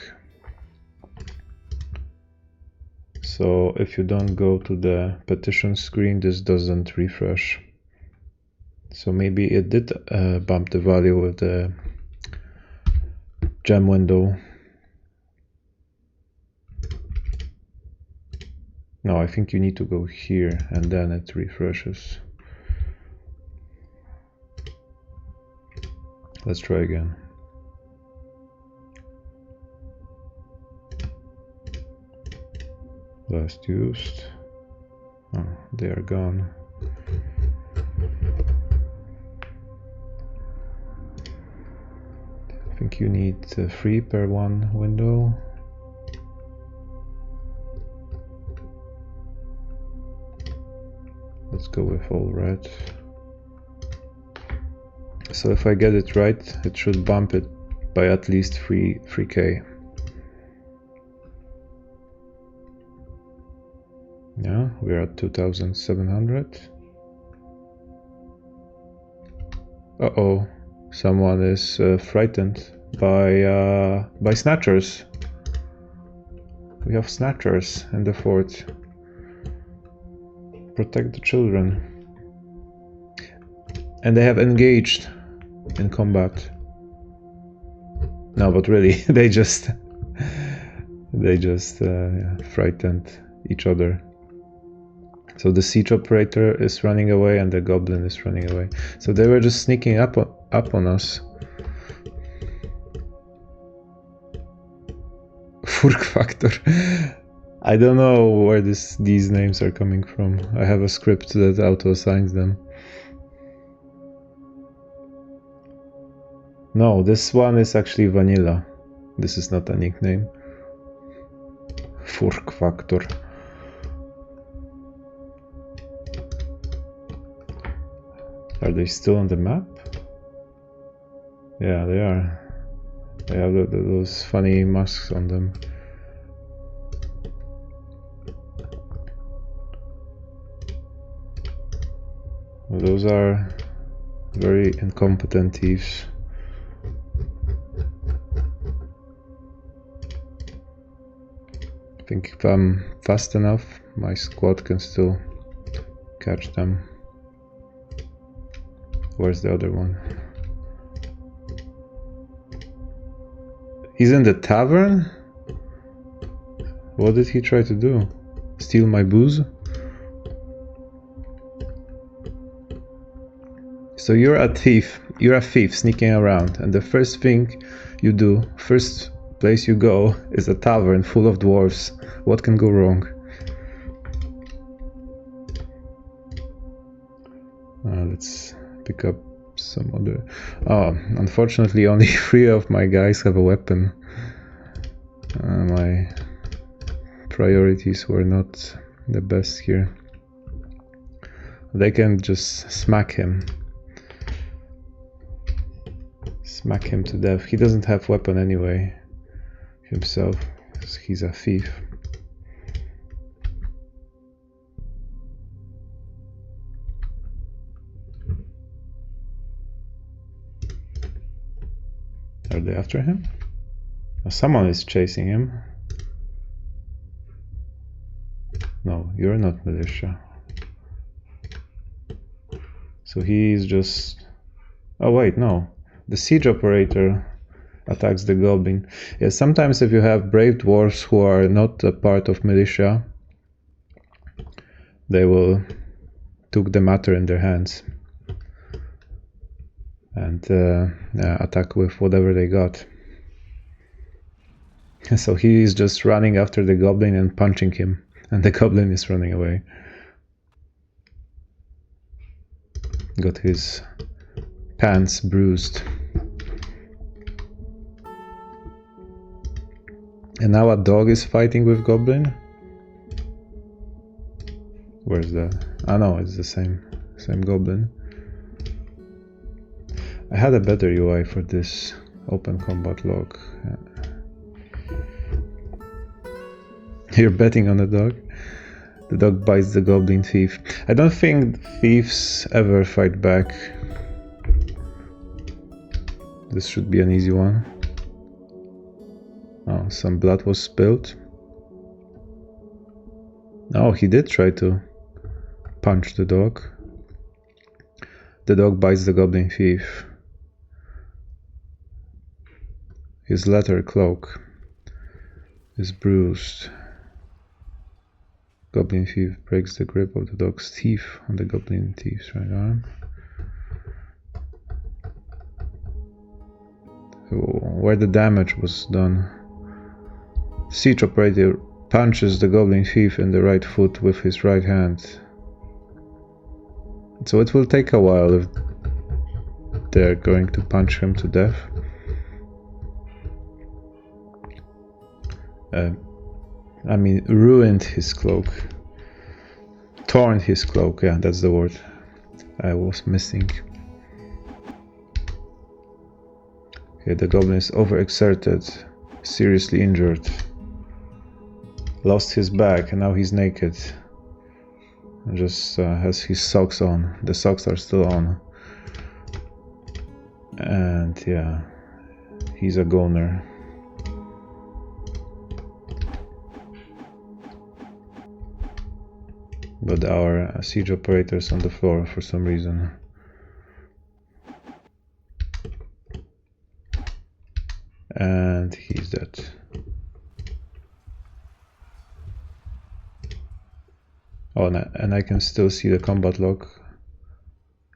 So if you don't go to the petition screen, this doesn't refresh. So maybe it did bump the value with the gem window. No, I think you need to go here and then it refreshes. Let's try again. Last used. Oh, they are gone. I think you need 3 per one window. Let's go with all red. So if I get it right, it should bump it by at least 3k. Yeah, we're at 2,700. Uh-oh, someone is frightened by snatchers. We have snatchers in the fort. Protect the children. And they have engaged in combat. No, but really, they just frightened each other. So the siege operator is running away and the goblin is running away. So they were just sneaking up on us. Furk factor. I don't know where these names are coming from. I have a script that auto-assigns them. No, this one is actually vanilla. This is not a nickname. Furk factor. Are they still on the map? Yeah, they are. They have those funny masks on them. Well, those are very incompetent thieves. I think if I'm fast enough, my squad can still catch them. Where's the other one? He's in the tavern? What did he try to do? Steal my booze? So you're a thief. You're a thief sneaking around, and the first thing you do, first place you go, is a tavern full of dwarves. What can go wrong? Let's pick up some other... Oh, unfortunately only 3 of my guys have a weapon. My priorities were not the best here. They can just smack him. Smack him to death. He doesn't have weapon anyway himself, because he's a thief. Are they after him? Oh, someone is chasing him. No, you're not militia. So he's just... Oh wait, no. The siege operator attacks the goblin. Yeah, sometimes if you have brave dwarves who are not a part of militia, they will take the matter in their hands and attack with whatever they got. So he is just running after the goblin and punching him, and the goblin is running away. Got his pants bruised. And now a dog is fighting with goblin. Where's that? Ah no, it's the same goblin. I had a better UI for this open combat log. You're betting on the dog? The dog bites the goblin thief. I don't think thieves ever fight back. This should be an easy one. Oh, some blood was spilled. Oh, he did try to punch the dog. The dog bites the goblin thief. His leather cloak is bruised. Goblin thief breaks the grip of the dog's teeth on the goblin thief's right arm. where the damage was done. Siege operator punches the goblin thief in the right foot with his right hand. So it will take a while if they're going to punch him to death. I mean, ruined his cloak. Torn his cloak, yeah, that's the word I was missing. Okay, the goblin is overexerted, seriously injured. Lost his bag and now he's naked. And just has his socks on. The socks are still on. And yeah, he's a goner. But our siege operator's on the floor for some reason. And he's dead. Oh, and I can still see the combat log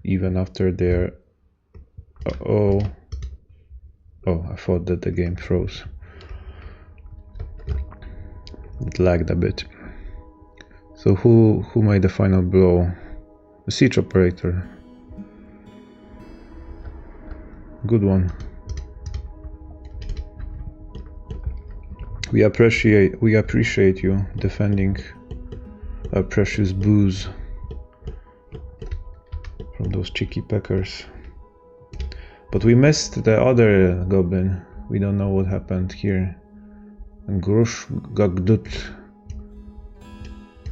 even after they're... Oh, I thought that the game froze. It lagged a bit. So who made the final blow? The siege operator. Good one. We appreciate you defending our precious booze from those cheeky peckers. But we missed the other goblin. We don't know what happened here. Grush Gagdut.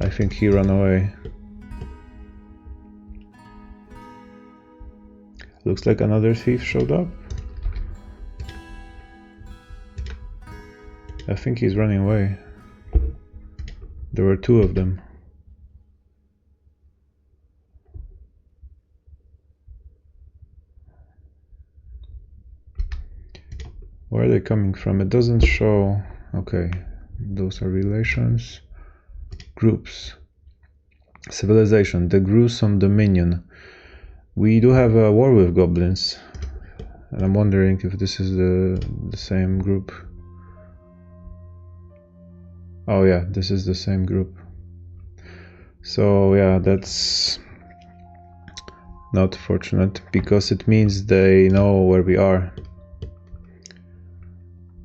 I think he ran away. Looks like another thief showed up. I think he's running away. There were two of them. Where are they coming from? It doesn't show. Okay, those are relations. Groups. Civilization. The gruesome dominion. We do have a war with goblins. And I'm wondering if this is the same group. Oh yeah, this is the same group. So yeah, that's not fortunate because it means they know where we are.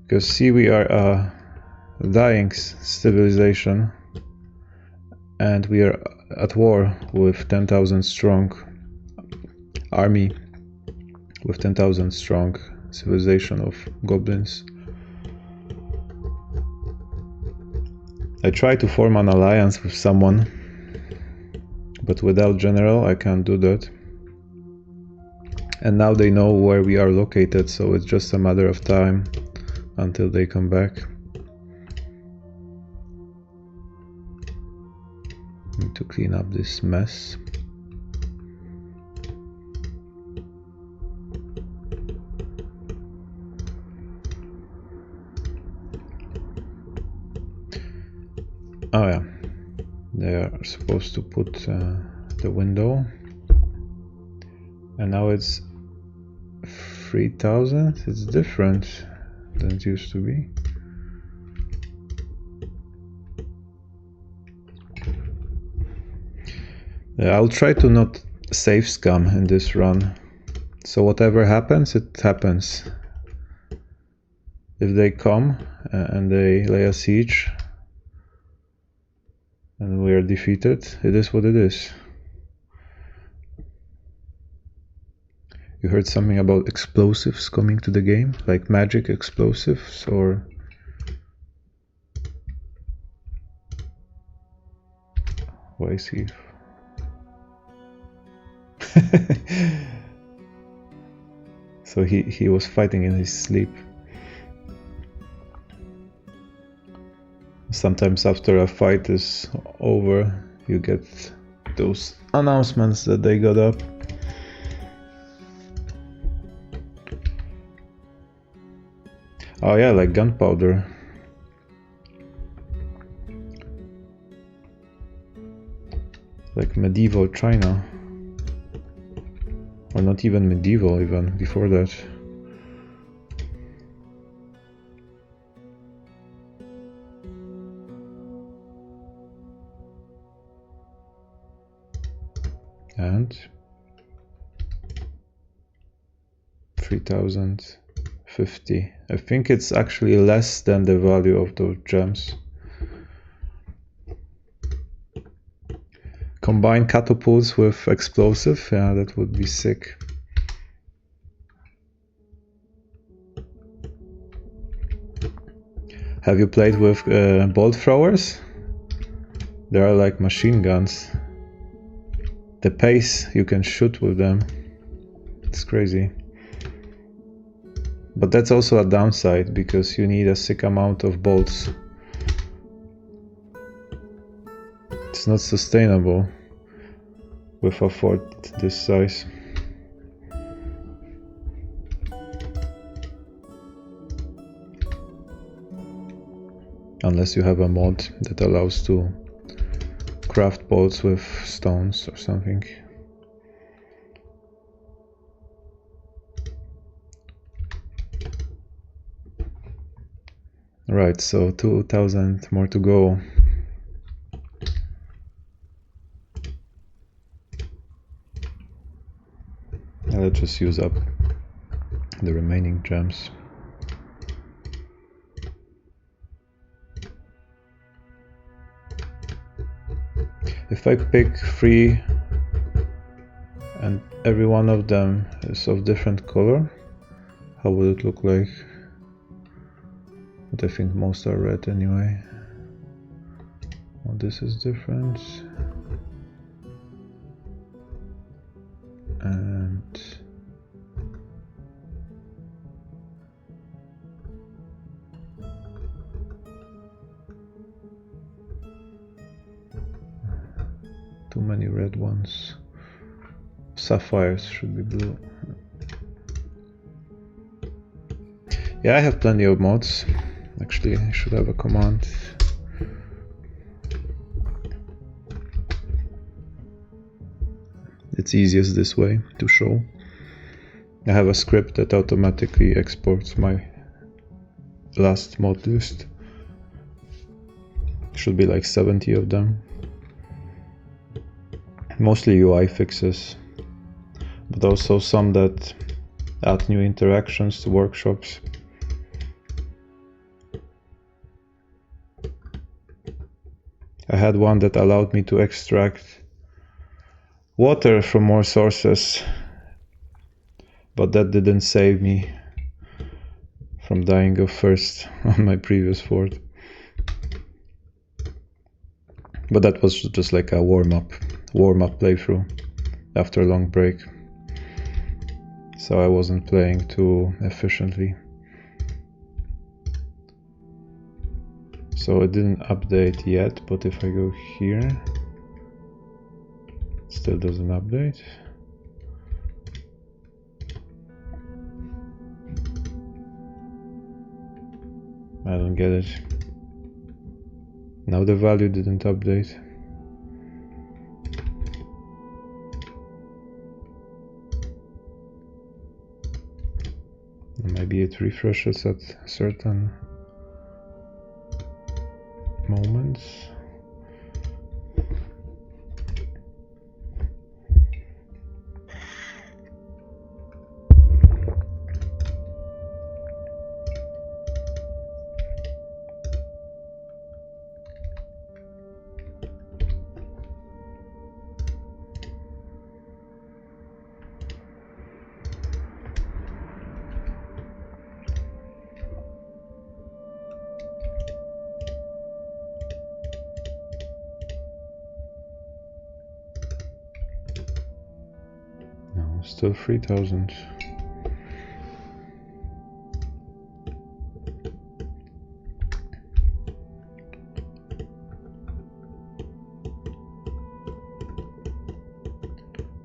Because see, we are a dying civilization and we are at war with 10,000 strong army, with 10,000 strong civilization of goblins. I try to form an alliance with someone, but without general I can't do that. And now they know where we are located, so it's just a matter of time until they come back. Need to clean up this mess. Oh yeah, they are supposed to put the window, and now it's 3,000. It's different than it used to be. Yeah, I'll try to not save scam in this run, so whatever happens, it happens. If they come and they lay a siege and we are defeated, it is what it is. You heard something about explosives coming to the game, like magic explosives, or... Why is he... So he was fighting in his sleep. Sometimes after a fight is over, you get those announcements that they got up. Oh yeah, like gunpowder. Like medieval China. Or not even medieval, even before that. and 3050. I think it's actually less than the value of those gems. Combine catapults with explosive, yeah, that would be sick. Have you played with bolt throwers? They are like machine guns. The pace you can shoot with them, it's crazy. But that's also a downside, because you need a sick amount of bolts. It's not sustainable with a fort this size. Unless you have a mod that allows to craft bolts with stones or something. Right, so 2000 more to go. Let's just use up the remaining gems. If I pick 3 and every one of them is of different color, how would it look like? But I think most are red anyway. Oh, this is different. And too many red ones. Sapphires should be blue. Yeah, I have plenty of mods. Actually, I should have a command. It's easiest this way to show. I have a script that automatically exports my last mod list. Should be like 70 of them. Mostly UI fixes, but also some that add new interactions to workshops. I had one that allowed me to extract water from more sources, but that didn't save me from dying of thirst on my previous fort. But that was just like a warm-up playthrough after a long break, so I wasn't playing too efficiently. So it didn't update yet, but if I go here, it still doesn't update. I don't get it. Now the value didn't update. Maybe it refreshes at certain moments. Still 3000.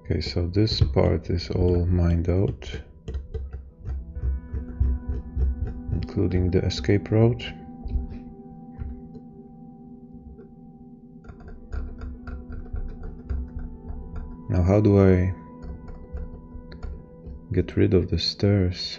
Okay, so this part is all mined out, including the escape route. Now how do I get rid of the stairs?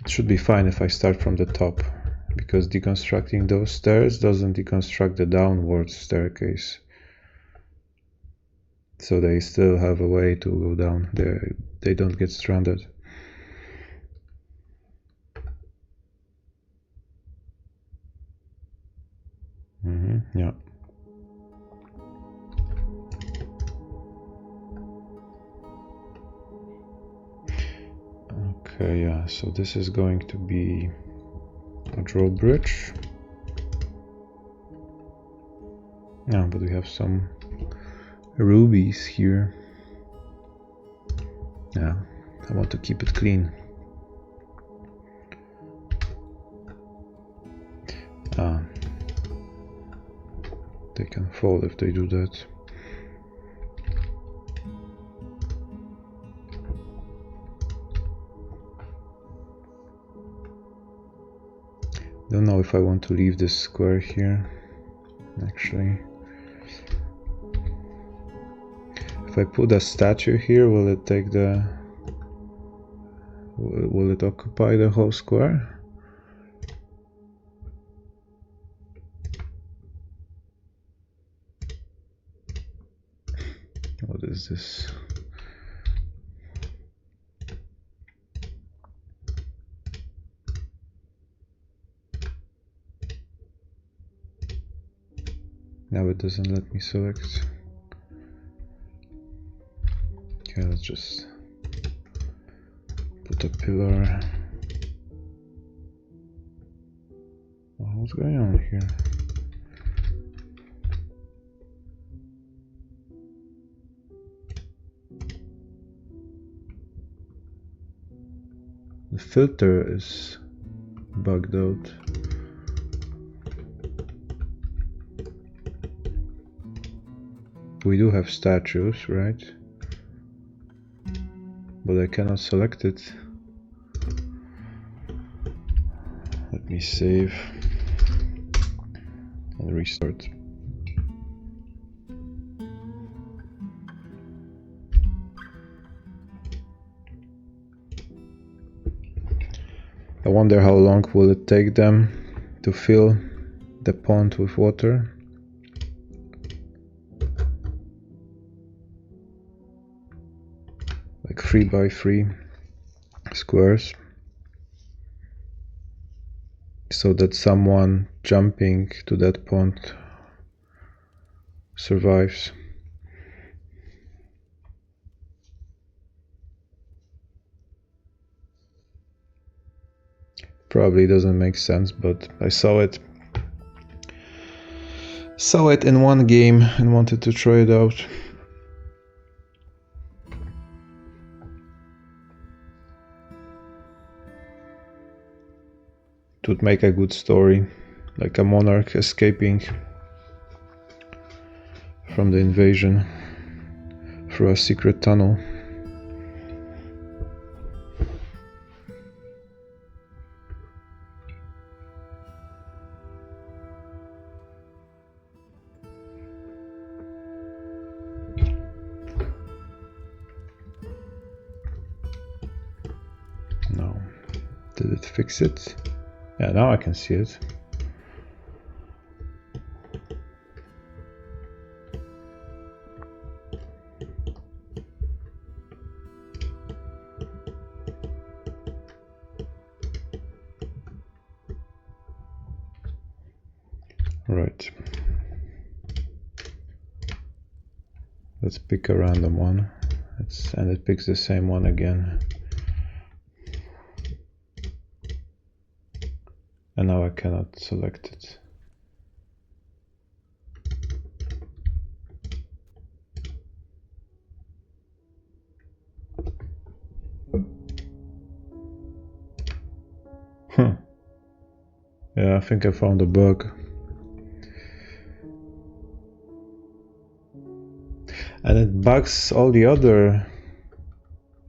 It should be fine if I start from the top, because deconstructing those stairs doesn't deconstruct the downward staircase. So they still have a way to go down. They don't get stranded. Yeah. Okay, yeah, so this is going to be a drawbridge. Yeah, but we have some rubies here. Yeah, I want to keep it clean. They can fall if they do that. Don't know if I want to leave this square here, actually. If I put a statue here, will it take the... will it occupy the whole square? What is this? Now it doesn't let me select. Okay, let's just put a pillar. Oh, what's going on here? The filter is bugged out. We do have statues, right? But I cannot select it. Let me save and restart. I wonder how long will it take them to fill the pond with water. Like 3 by 3 squares, so that someone jumping to that pond survives. Probably doesn't make sense, but I saw it in one game and wanted to try it out. It would make a good story, like a monarch escaping from the invasion through a secret tunnel. No. Did it fix it? Yeah, now I can see it. Right. Let's pick a random one. And it picks the same one again. And now I cannot select it. Yeah, I think I found a bug. And it bugs all the other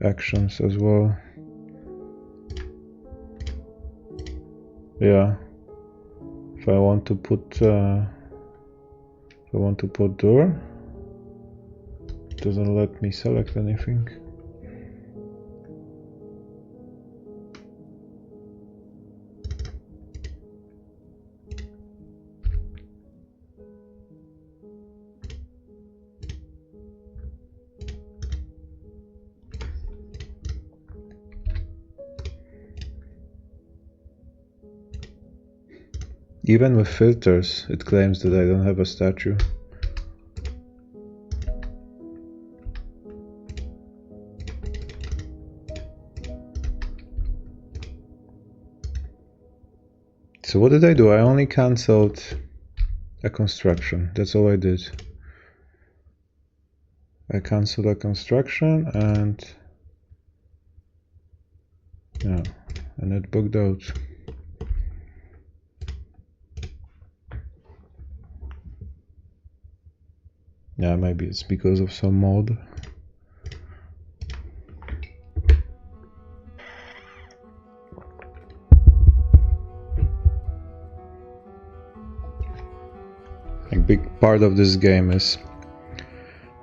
actions as well. Yeah. If I want to put door, it doesn't let me select anything. Even with filters, it claims that I don't have a statue. So what did I do? I only cancelled a construction. That's all I did. I cancelled a construction and yeah, and it bugged out. Yeah, maybe it's because of some mod. A big part of this game is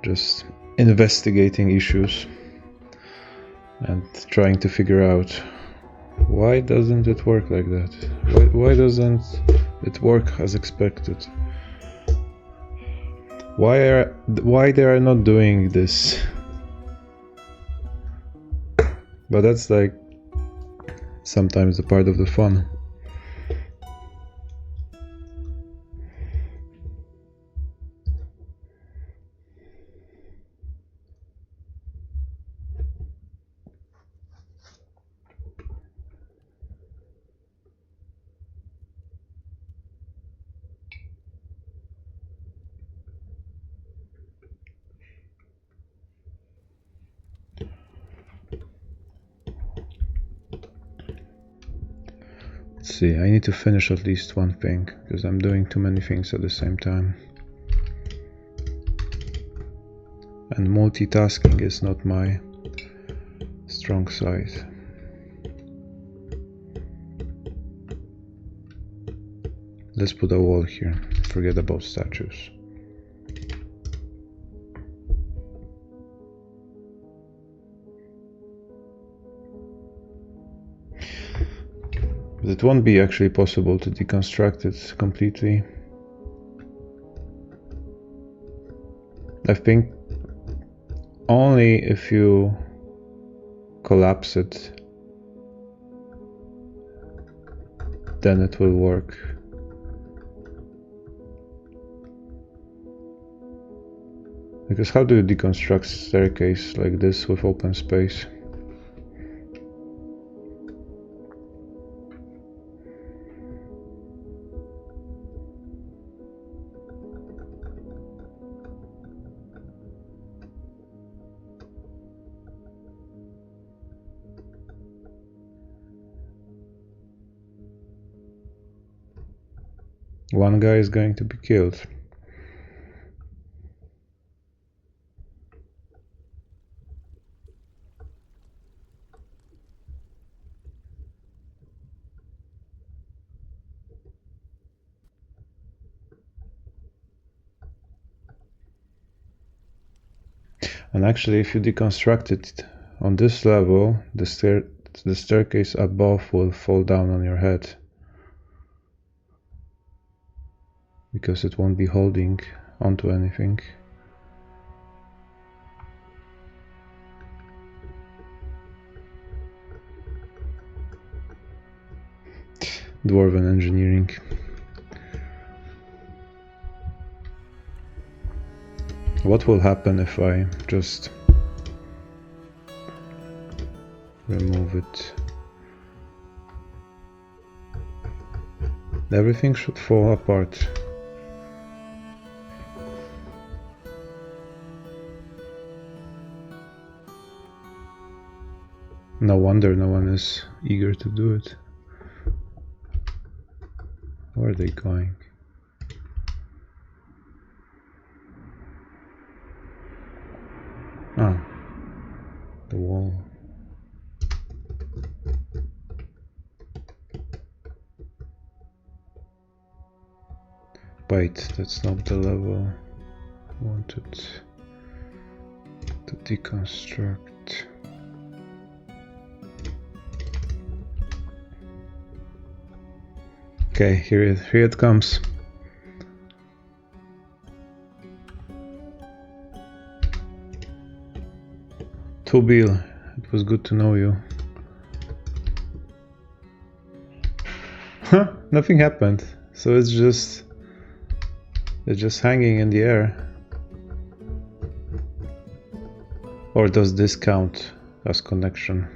just investigating issues and trying to figure out why doesn't it work like that? Why doesn't it work as expected? Why they are not doing this? But that's like sometimes the part of the fun. Let's see, I need to finish at least one thing, because I'm doing too many things at the same time. And multitasking is not my strong side. Let's put a wall here, forget about statues. But it won't be actually possible to deconstruct it completely. I think only if you collapse it, then it will work. Because how do you deconstruct staircase like this with open space? One guy is going to be killed. And actually, if you deconstruct it on this level, the staircase above will fall down on your head. Because it won't be holding onto anything. Dwarven engineering. What will happen if I just remove it? Everything should fall apart. No wonder no one is eager to do it. Where are they going? Ah, the wall. Wait, that's not the level I wanted to deconstruct. Okay, here it comes. Bill, it was good to know you. Huh, nothing happened. So it's just hanging in the air. Or does this count as connection?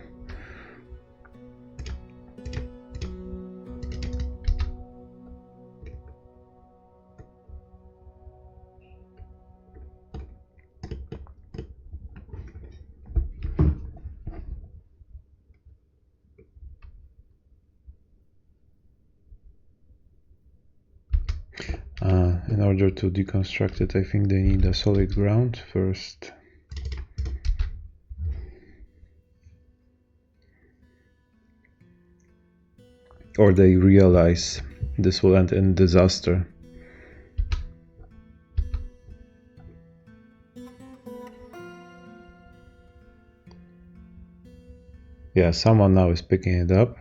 In order to deconstruct it, I think they need a solid ground first. Or they realize this will end in disaster. Yeah, someone now is picking it up.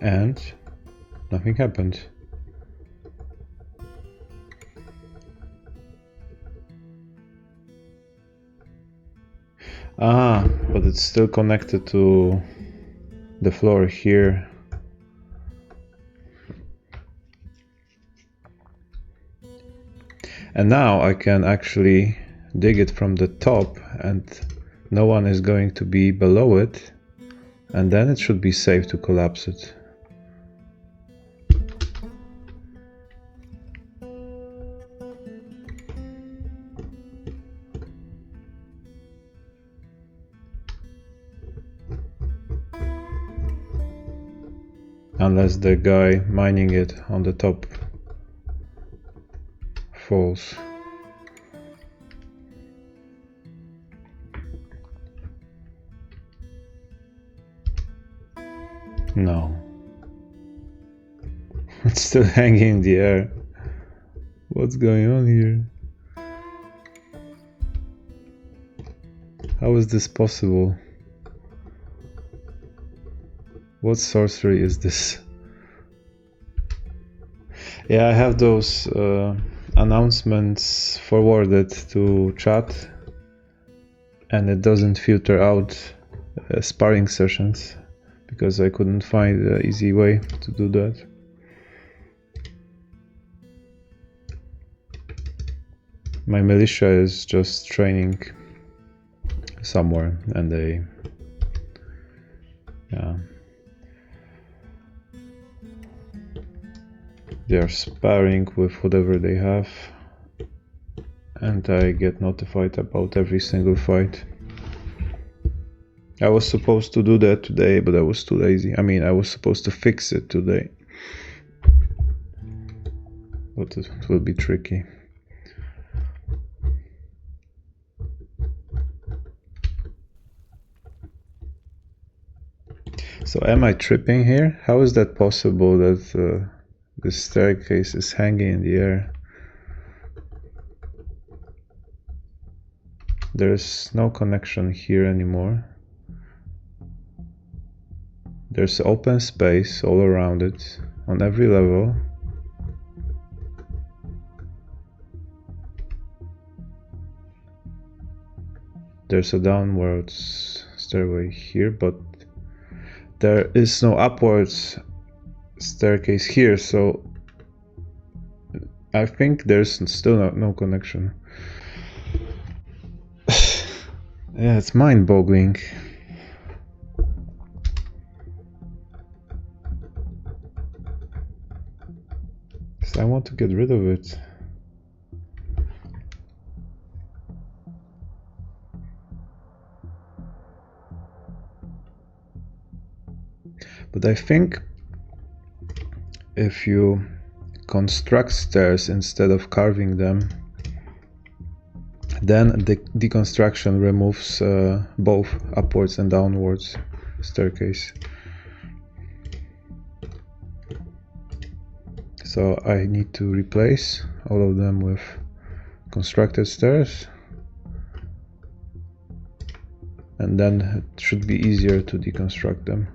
And nothing happened. Ah, but it's still connected to the floor here. And now I can actually dig it from the top and no one is going to be below it, and then it should be safe to collapse it. Unless the guy mining it on the top falls. No. It's still hanging in the air. What's going on here? How is this possible? What sorcery is this? Yeah, I have those announcements forwarded to chat, and it doesn't filter out sparring sessions because I couldn't find an easy way to do that. My militia is just training somewhere, and they are sparring with whatever they have, and I get notified about every single fight. I was supposed to do that today, but I was too lazy. I mean, I was supposed to fix it today, but it will be tricky. So am I tripping here? How is that possible that this staircase is hanging in the air? There's no connection here anymore. There's open space all around it, on every level. There's a downwards stairway here, but there is no upwards staircase here, so I think there's still no connection. Yeah, it's mind-boggling. I want to get rid of it. But I think if you construct stairs instead of carving them, then the deconstruction removes both upwards and downwards staircase. So I need to replace all of them with constructed stairs, and then it should be easier to deconstruct them.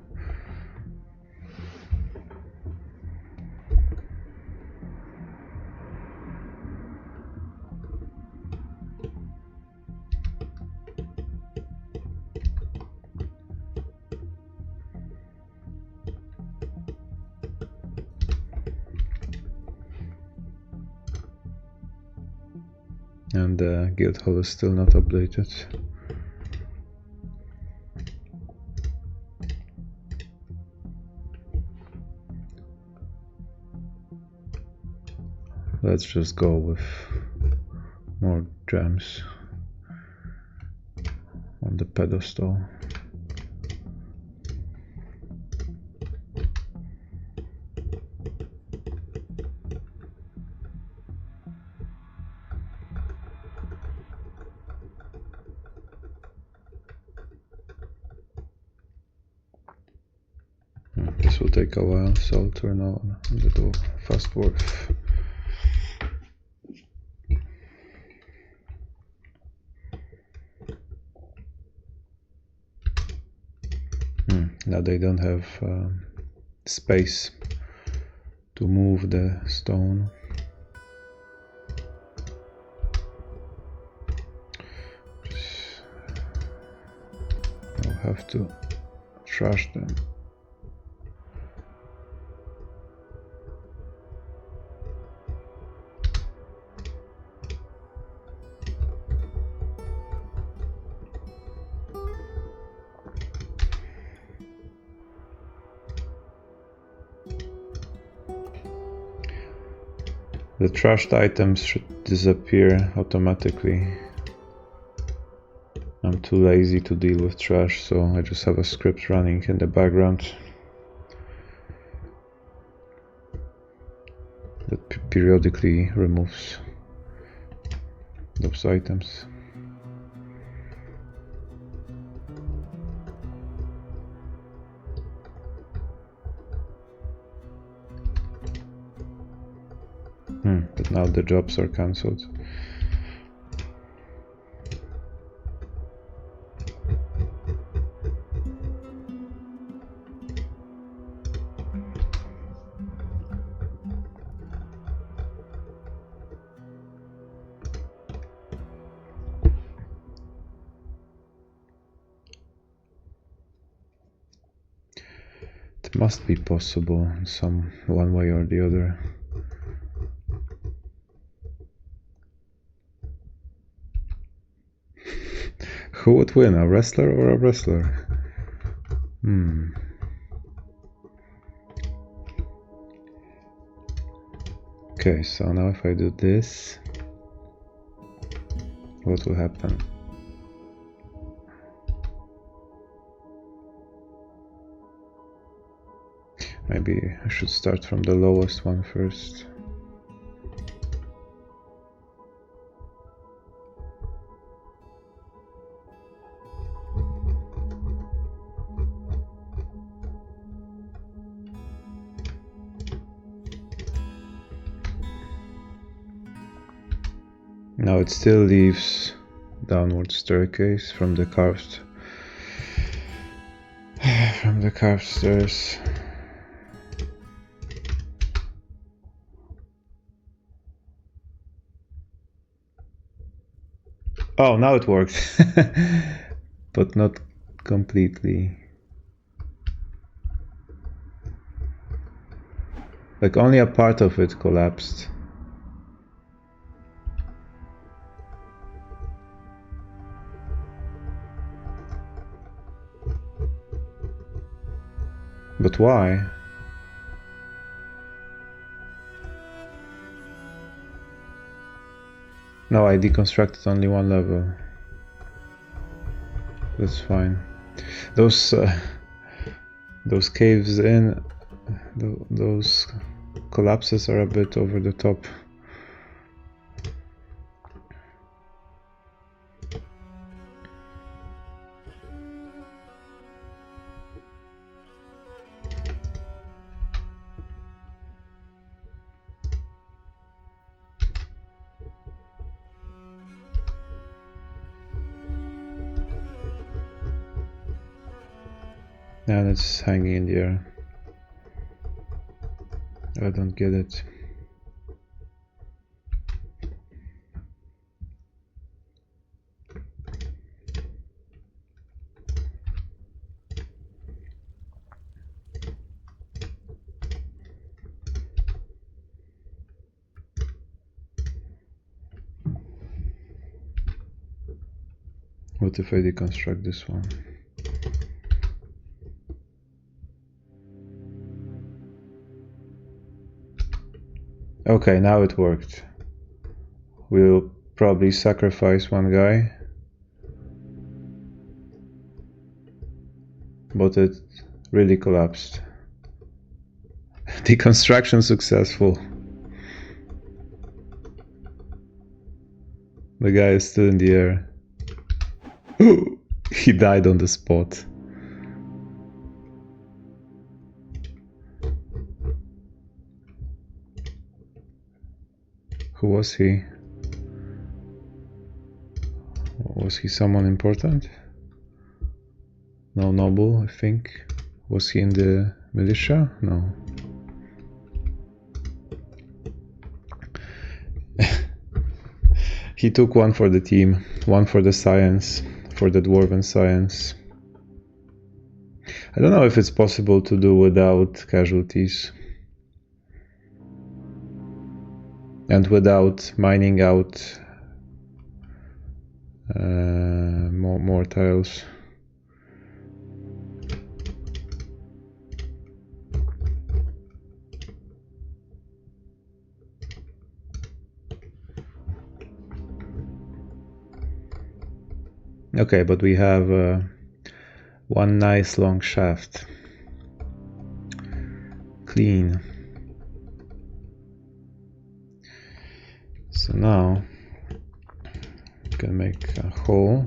And the guild hall is still not updated. Let's just go with more gems on the pedestal. This will take a while, so I'll turn on the fast dwarf. Now they don't have space to move the stone. I'll have to trash them. The trashed items should disappear automatically. I'm too lazy to deal with trash, so I just have a script running in the background that periodically removes those items. But now the jobs are cancelled. It must be possible in one way or the other. Who would win, a wrestler or a wrestler? Okay, so now if I do this, what will happen? Maybe I should start from the lowest one first. Now it still leaves downward staircase from the carved stairs. Oh, now it works, but not completely. Like only a part of it collapsed. But why? No, I deconstructed only one level. That's fine. Those caves in, those collapses are a bit over the top. Yeah, that's hanging in the air. I don't get it. What if I deconstruct this one? Okay, now it worked. We'll probably sacrifice one guy, but it really collapsed. Deconstruction successful. The guy is still in the air. He died on the spot. Who was he? Was he someone important? No, noble, I think. Was he in the militia? No. He took one for the team, one for the science, for the dwarven science. I don't know if it's possible to do without casualties. And without mining out more tiles. Okay, but we have one nice long shaft. Clean. So now I'm gonna make a hole.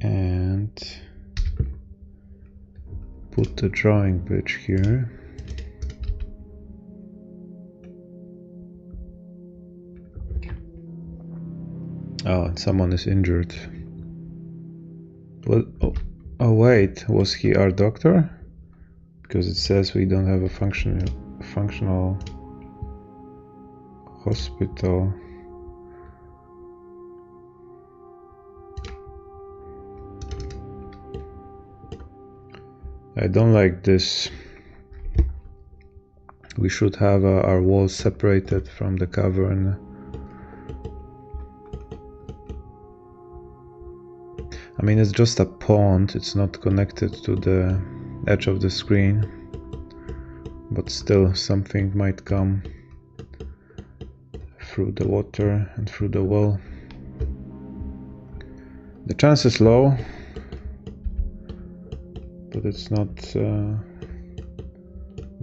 And put the drawing bridge here. Oh, and someone is injured. Well, oh wait, was he our doctor? Because it says we don't have a functional hospital. I don't like this. We should have our walls separated from the cavern. I mean, it's just a pond, it's not connected to the edge of the screen, but still something might come through the water and through the well. The chance is low, but it's not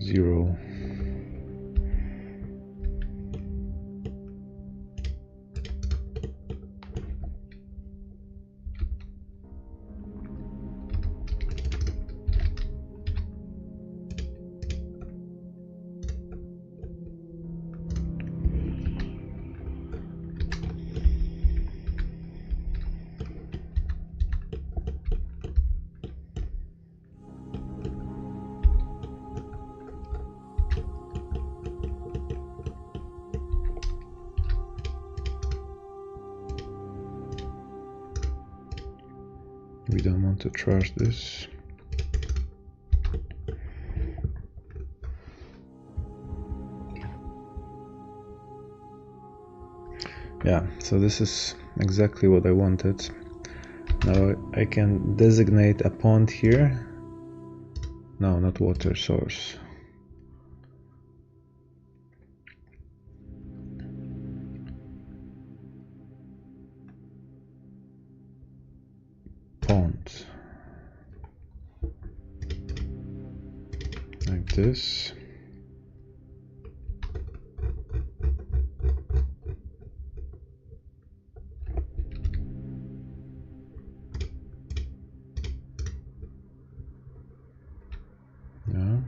zero. We don't want to trash this. Yeah, so this is exactly what I wanted. Now I can designate a pond here. No, not water source. Pond. Like this. Yeah.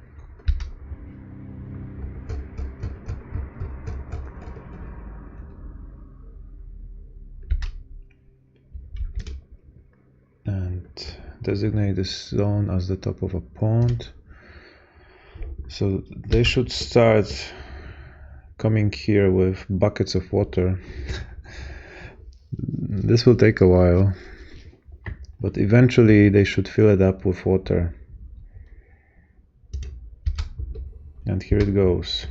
And designate this zone as the top of a pond. So they should start coming here with buckets of water. This will take a while. But eventually they should fill it up with water. And here it goes.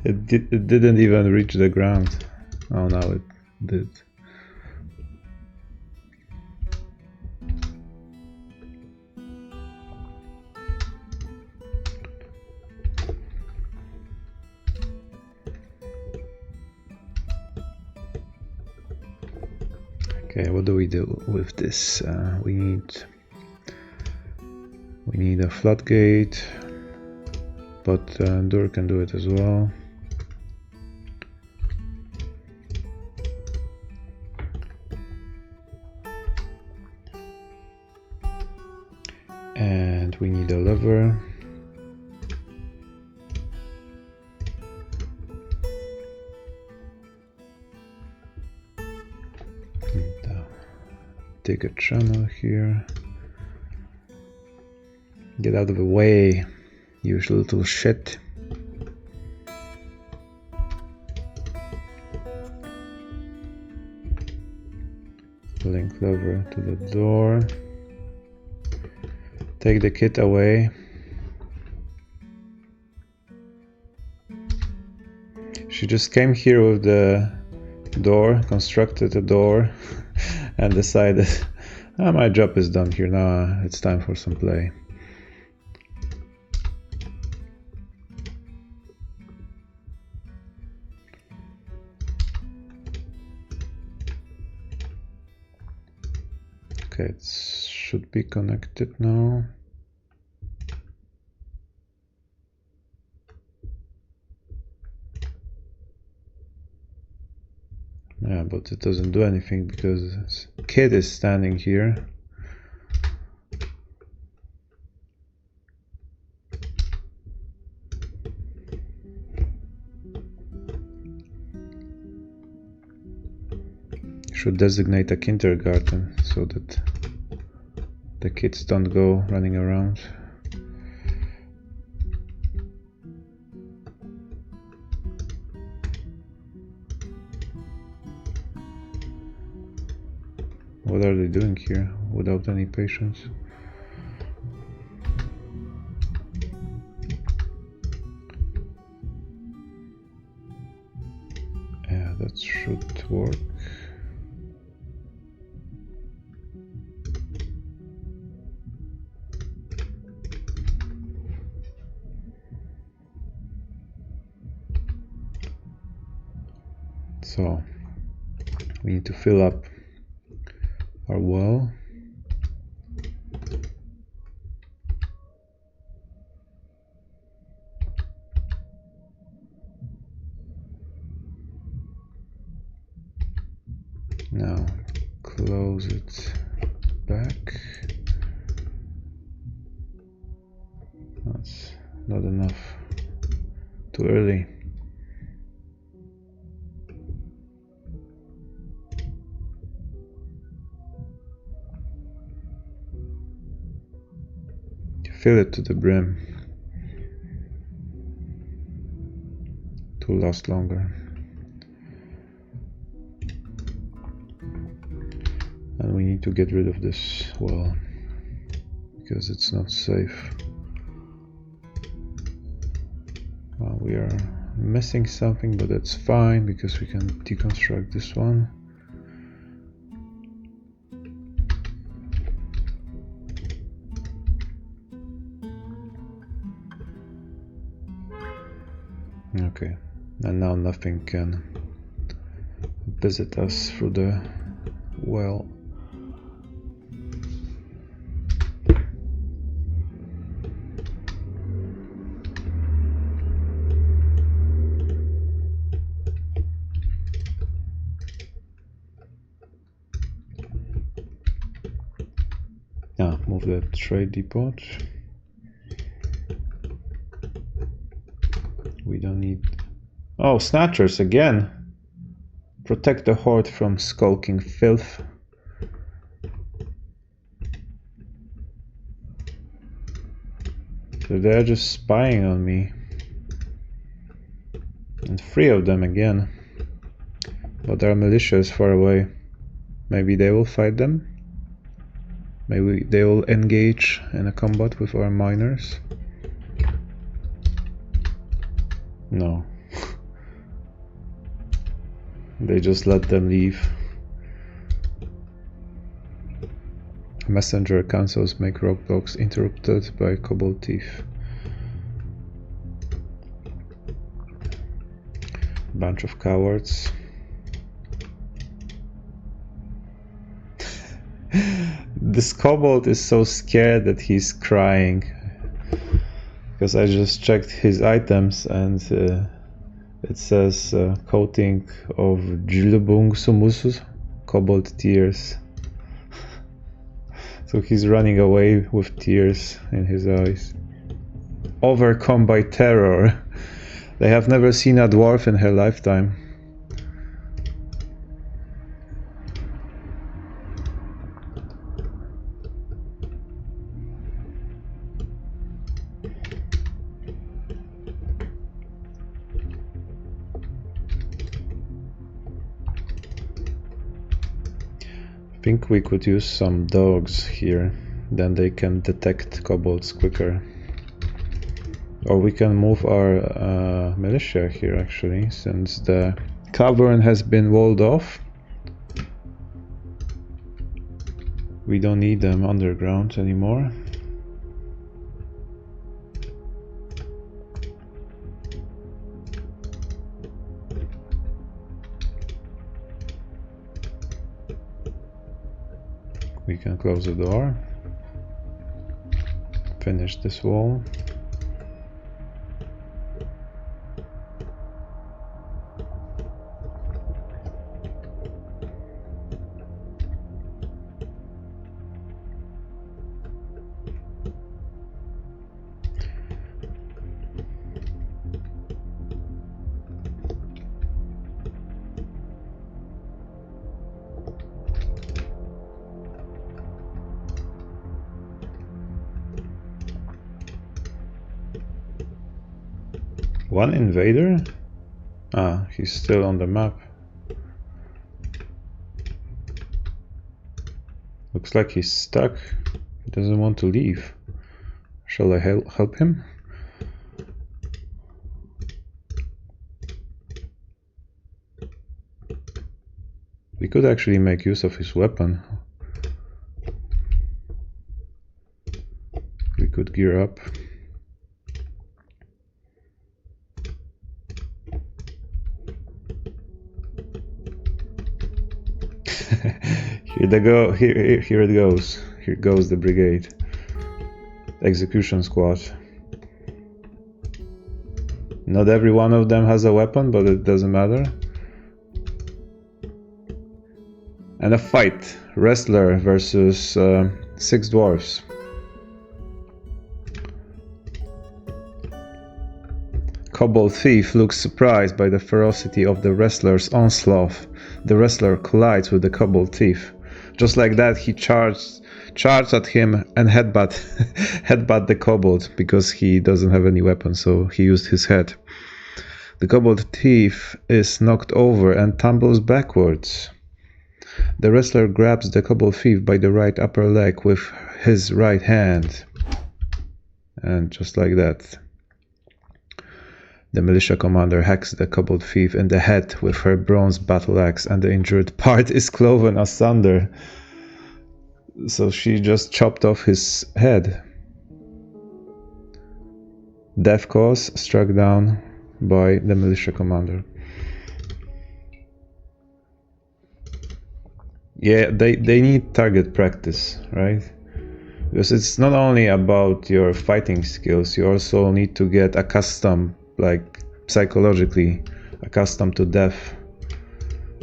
It didn't even reach the ground. Oh, now it did. Okay, what do we do with this? We need a floodgate, but Dur can do it as well. And we need a lever. Dig a channel here. Get out of the way, you little shit. Link lever to the door. Take the kit away. She just came here with the door, constructed a door, and decided, my job is done here now, it's time for some play. Okay, it should be connected now. Yeah, but it doesn't do anything because this kid is standing here. Should designate a kindergarten so that the kids don't go running around. What are they doing here without any patience? Yeah, that should work. So we need to fill up our well. Now close it back. That's not enough. Too early. Fill it to the brim to last longer. And we need to get rid of this well because it's not safe. We are missing something, but that's fine because we can deconstruct this one. Okay, and now nothing can visit us through the well. Now move the trade depot. We don't need... Oh, snatchers again! Protect the horde from skulking filth. So they're just spying on me. And 3 of them again. But our militia is far away. Maybe they will fight them? Maybe they will engage in a combat with our miners? No. They just let them leave. Messenger cancels make roadblocks interrupted by kobold thief. Bunch of cowards. This kobold is so scared that he's crying. Because I just checked his items and it says coating of Jilbung Sumusus, kobold tears. So he's running away with tears in his eyes. Overcome by terror. They have never seen a dwarf in her lifetime. I think we could use some dogs here, then they can detect kobolds quicker. Or we can move our militia here actually, since the cavern has been walled off. We don't need them underground anymore. We can close the door, finish this wall. One invader? Ah, he's still on the map. Looks like he's stuck. He doesn't want to leave. Shall I help him? We could actually make use of his weapon. We could gear up. Here it goes. Here goes the brigade. Execution squad. Not every one of them has a weapon, but it doesn't matter. And a fight. Wrestler versus 6 dwarves. Kobold thief looks surprised by the ferocity of the wrestler's onslaught. The wrestler collides with the kobold thief. Just like that, he charged at him and headbutt the kobold because he doesn't have any weapon, so he used his head. The kobold thief is knocked over and tumbles backwards. The wrestler grabs the kobold thief by the right upper leg with his right hand. And just like that, the militia commander hacks the kobold thief in the head with her bronze battle axe, and the injured part is cloven asunder. So she just chopped off his head. Death cause struck down by the militia commander. Yeah, they need target practice, right? Because it's not only about your fighting skills, you also need to get accustomed, like psychologically accustomed to death.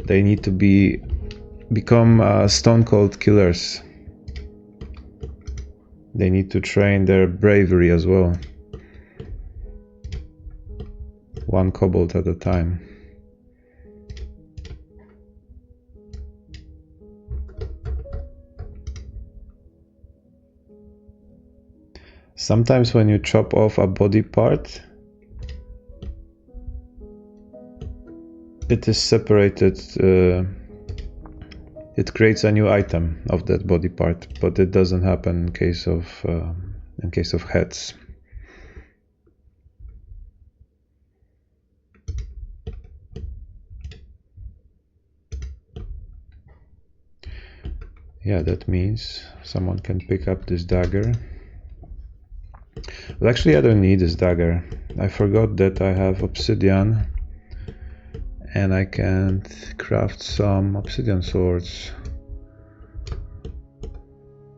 They need to become stone cold killers. They need to train their bravery as well. One kobold at a time. Sometimes when you chop off a body part, it is separated, it creates a new item of that body part, but it doesn't happen in case of heads. Yeah, that means someone can pick up this dagger. Well, actually I don't need this dagger. I forgot that I have obsidian and I can craft some obsidian swords.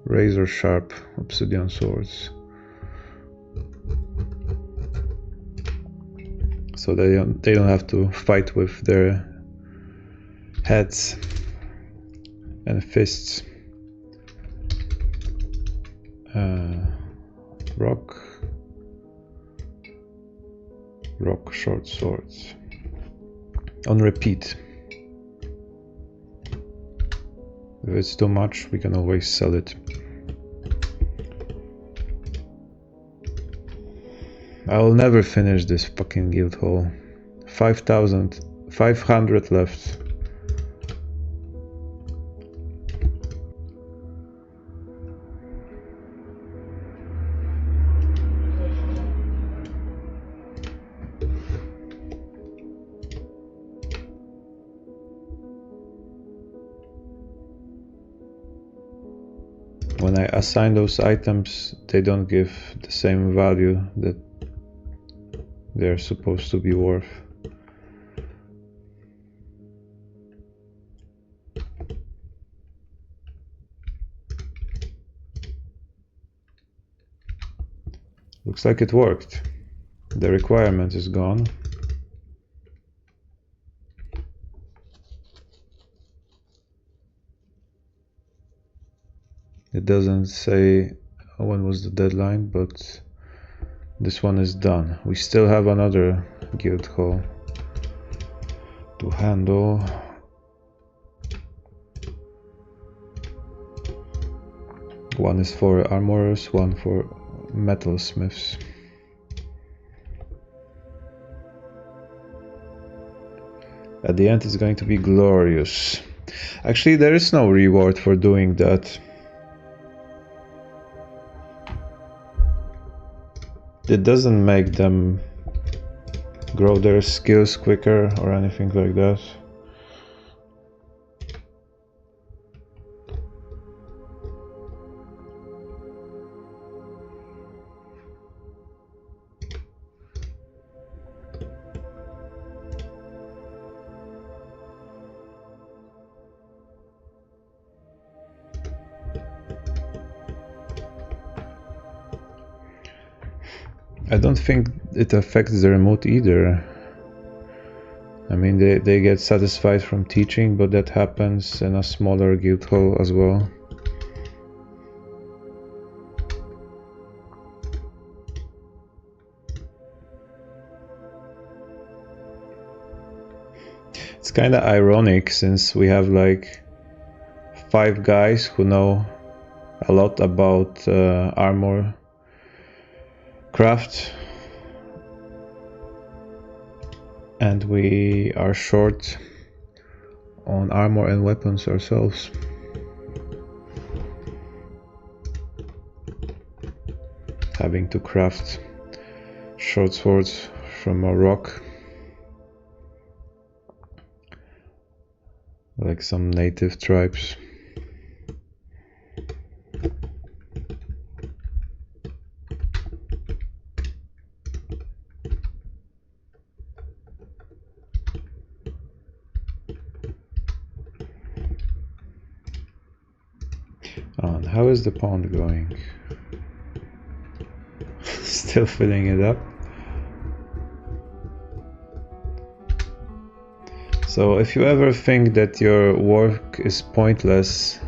Razor sharp obsidian swords. So they don't have to fight with their heads and fists. Rock short swords. On repeat. If it's too much, we can always sell it. I will never finish this fucking guild hall. 5,500 left. When I assign those items, they don't give the same value that they're supposed to be worth. Looks like it worked. The requirement is gone. It doesn't say when was the deadline, but this one is done. We still have another guild hall to handle. One is for armorers, one for metalsmiths. At the end it's going to be glorious. Actually, there is no reward for doing that. It doesn't make them grow their skills quicker or anything like that. I don't think it affects the remote either. I mean, they get satisfied from teaching, but that happens in a smaller guild hall as well. It's kind of ironic since we have like 5 guys who know a lot about armor craft, and we are short on armor and weapons ourselves. Having to craft short swords from a rock, like some native tribes. And how is the pond going? Still filling it up. So if you ever think that your work is pointless,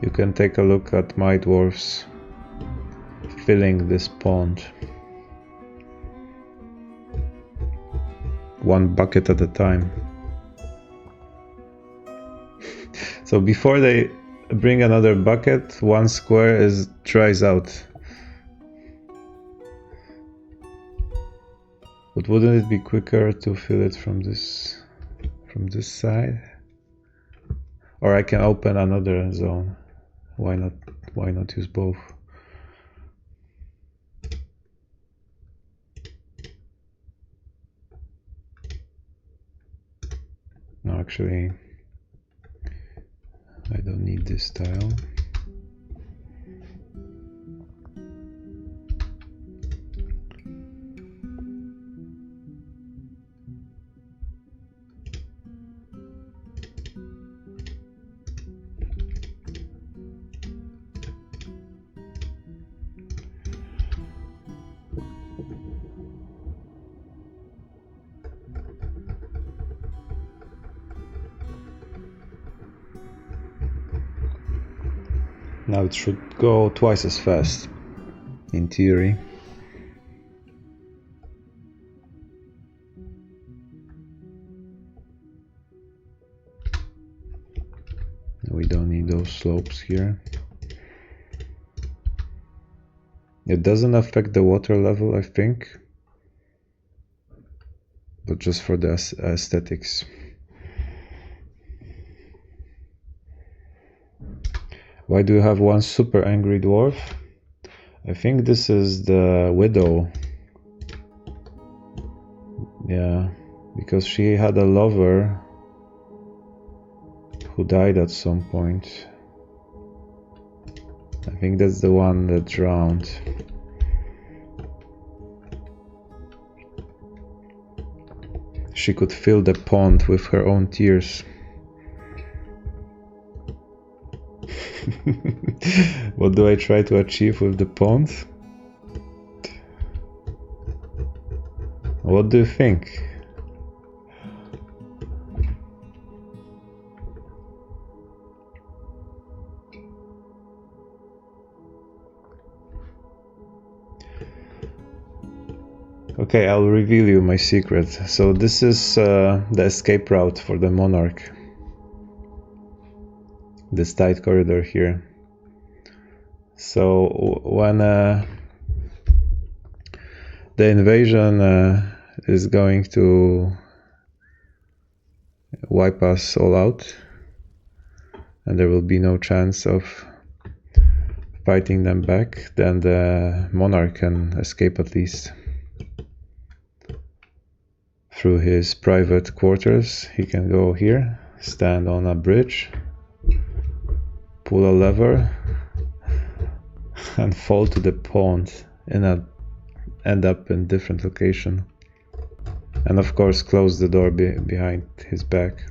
you can take a look at my dwarves filling this pond. 1 bucket at a time. So before they bring another bucket, 1 square dries out. But wouldn't it be quicker to fill it from this from this side. Or I can open another zone. Why not use both? No, actually, I don't need this tile. Now it should go twice as fast, in theory. We don't need those slopes here. It doesn't affect the water level, I think, but just for the aesthetics. Why do you have one super angry dwarf? I think this is the widow. Yeah, because she had a lover who died at some point. I think that's the one that drowned. She could fill the pond with her own tears. What do I try to achieve with the pond? What do you think? Okay, I'll reveal you my secret. So this is the escape route for the monarch. This tight corridor here. So when the invasion is going to wipe us all out, and there will be no chance of fighting them back, then the monarch can escape at least. Through his private quarters, he can go here, stand on a bridge, pull a lever, and fall to the pond and end up in different location. And of course close the door behind his back.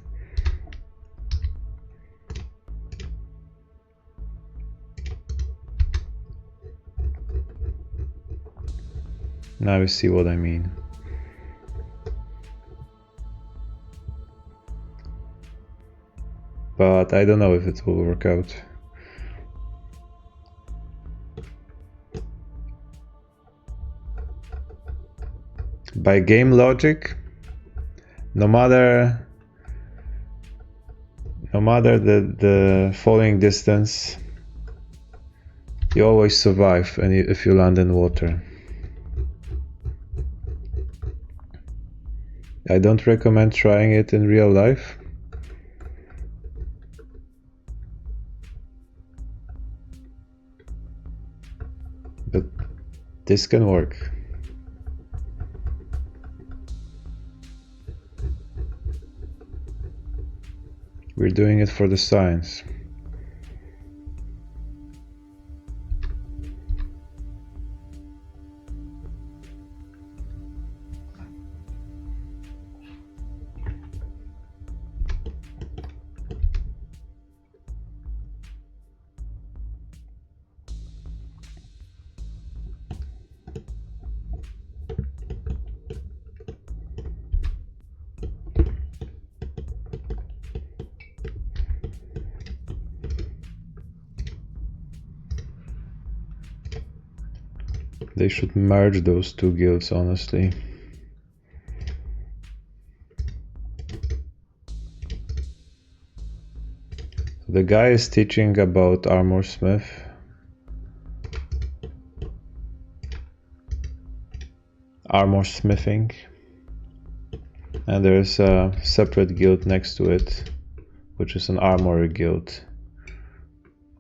Now you see what I mean. But I don't know if it will work out. By game logic, no matter the falling distance, you always survive if you land in water. I don't recommend trying it in real life. But this can work. We're doing it for the science. They should merge those two guilds, honestly. The guy is teaching about armor smithing. And there's a separate guild next to it, which is an armorer guild.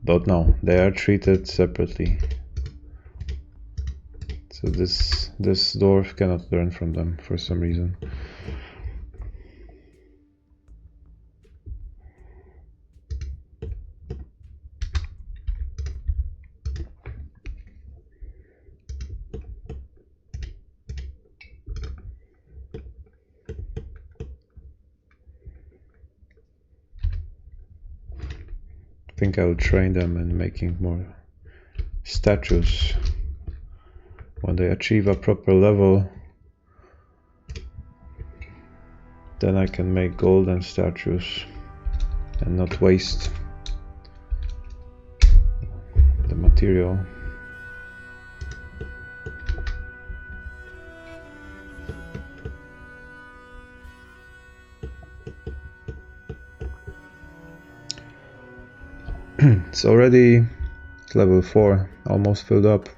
But no, they are treated separately. So this dwarf cannot learn from them for some reason. I think I will train them in making more statues. When they achieve a proper level, then I can make golden statues and not waste the material. It's already level 4, almost filled up.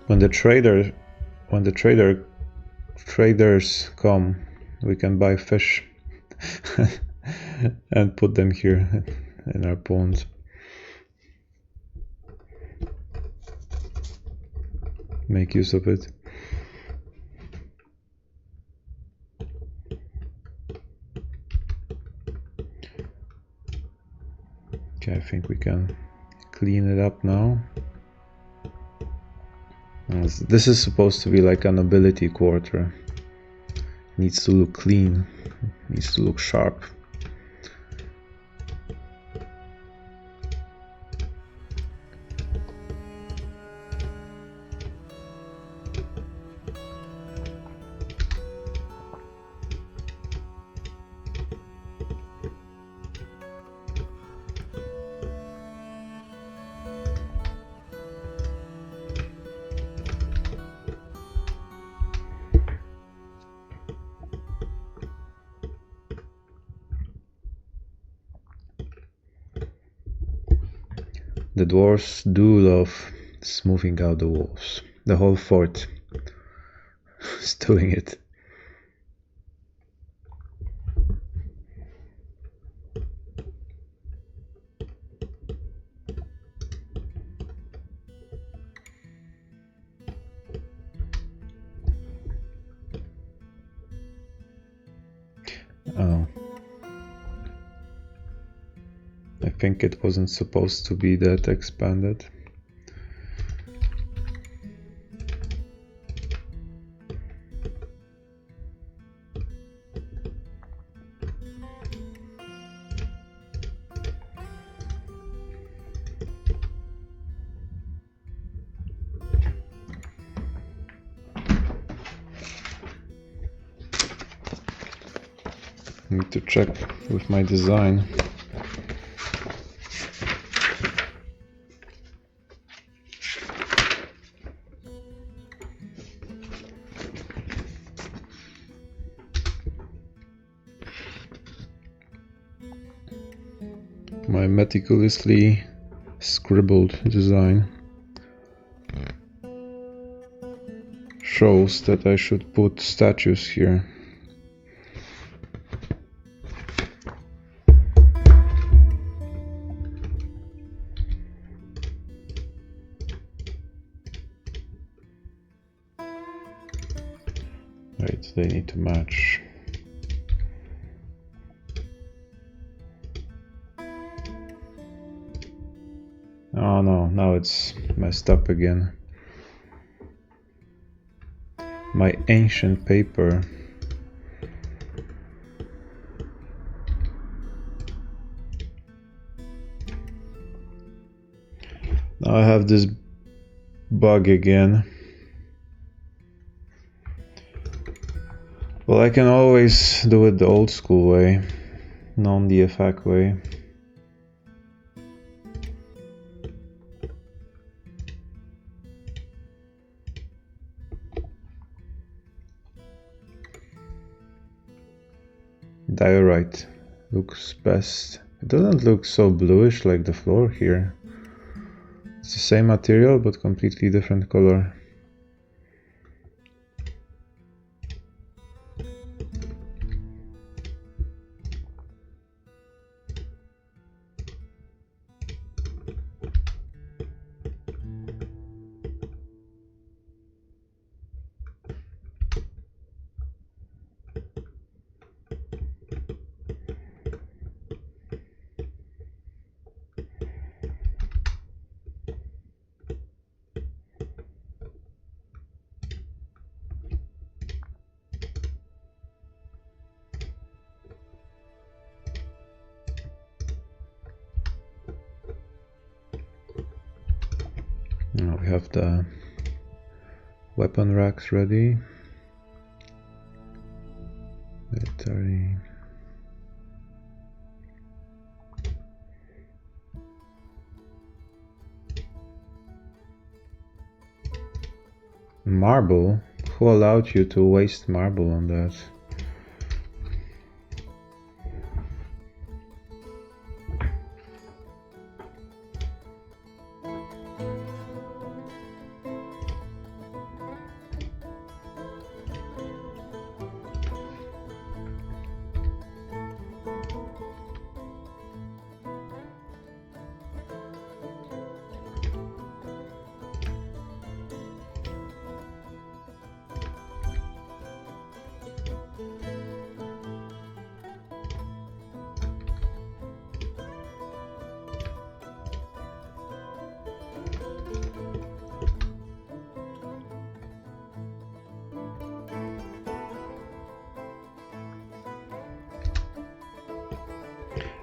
When the traders come, we can buy fish and put them here in our ponds. Make use of it. Okay, I think we can clean it up now. This is supposed to be like a nobility quarter. Needs to look clean, needs to look sharp. The dwarves do love smoothing out the walls. The whole fort is doing it. Oh. I think it wasn't supposed to be that expanded. Need to check with my design. My meticulously scribbled design shows that I should put statues here. Right, they need to match. Oh no, now it's messed up again. My ancient paper. Now I have this bug again. Well, I can always do it the old school way, non-DFAC way. diorite looks best. It doesn't look so bluish like the floor here. It's the same material but completely different color. Now we have the weapon racks ready. Military. Marble? Who allowed you to waste marble on that?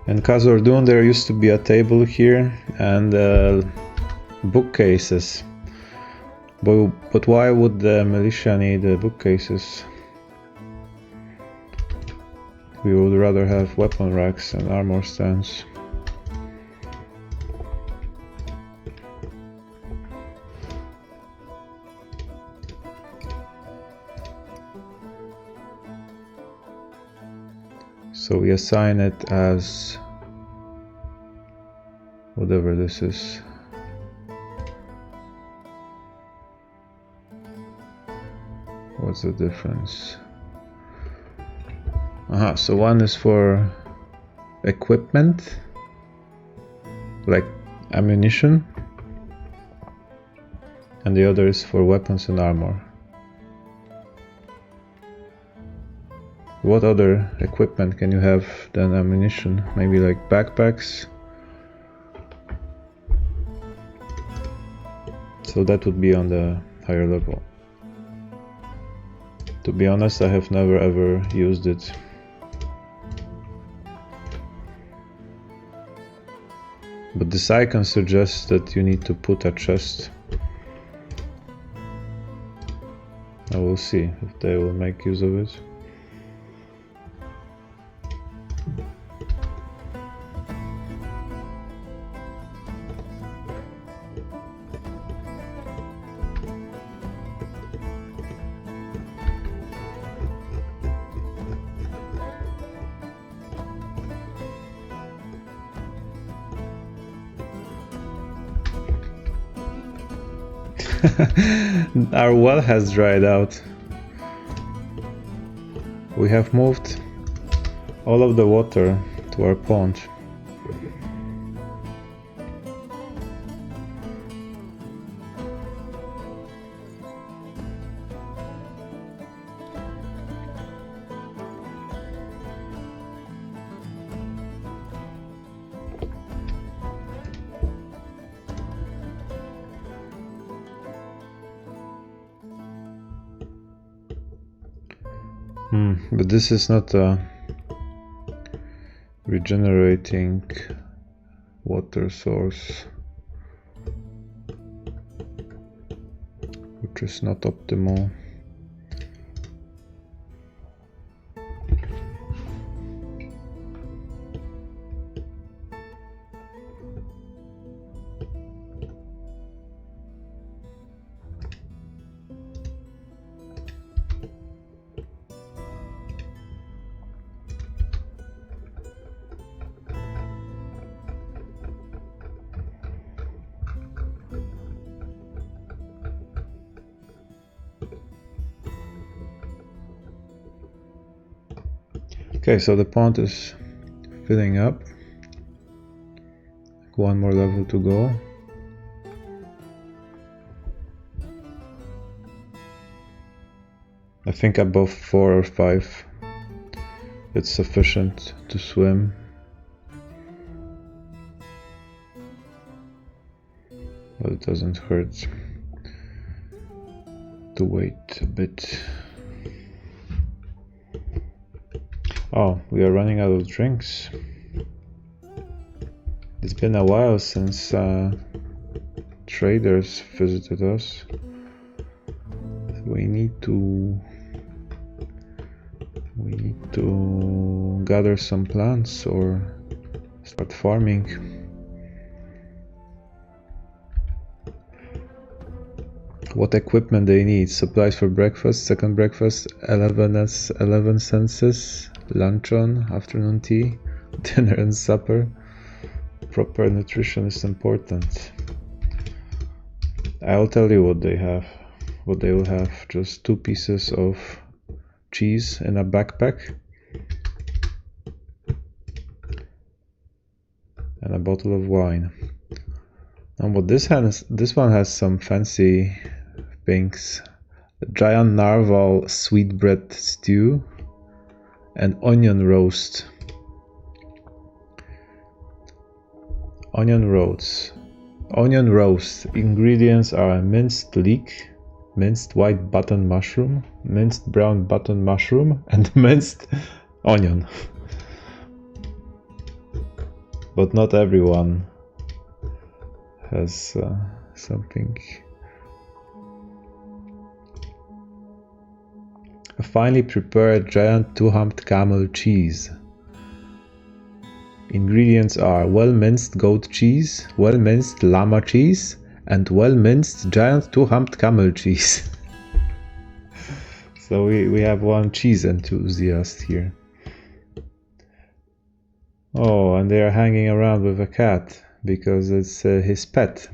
In Khazor-dûm there used to be a table here and bookcases. But why would the militia need bookcases? We would rather have weapon racks and armor stands. So we assign it as whatever this is. What's the difference? So one is for equipment, like ammunition, and the other is for weapons and armor. What other equipment can you have than ammunition? Maybe like backpacks? So that would be on the higher level. To be honest, I have never ever used it. But this icon suggests that you need to put a chest. I will see if they will make use of it. Our well has dried out. We have moved all of the water to our pond. But this is not a regenerating water source, which is not optimal. Okay, so the pond is filling up. One more level to go. I think above 4 or 5 it's sufficient to swim. But it doesn't hurt to wait a bit. Oh, we are running out of drinks. It's been a while since traders visited us. We need to gather some plants or start farming. What equipment they need? Supplies for breakfast, second breakfast, 11 senses, luncheon, afternoon tea, dinner and supper. Proper nutrition is important. I'll tell you what they have. What they will have: just 2 pieces of cheese in a backpack and a bottle of wine. And what this one has some fancy things: giant narwhal sweetbread stew and onion roast. Onion roast. Ingredients are minced leek, minced white button mushroom, minced brown button mushroom, and minced onion. But not everyone has something. A finely prepared giant 2-humped camel cheese. Ingredients are well-minced goat cheese, well-minced llama cheese, and well-minced giant 2-humped camel cheese. So we have one cheese enthusiast here. Oh, and they are hanging around with a cat because it's his pet.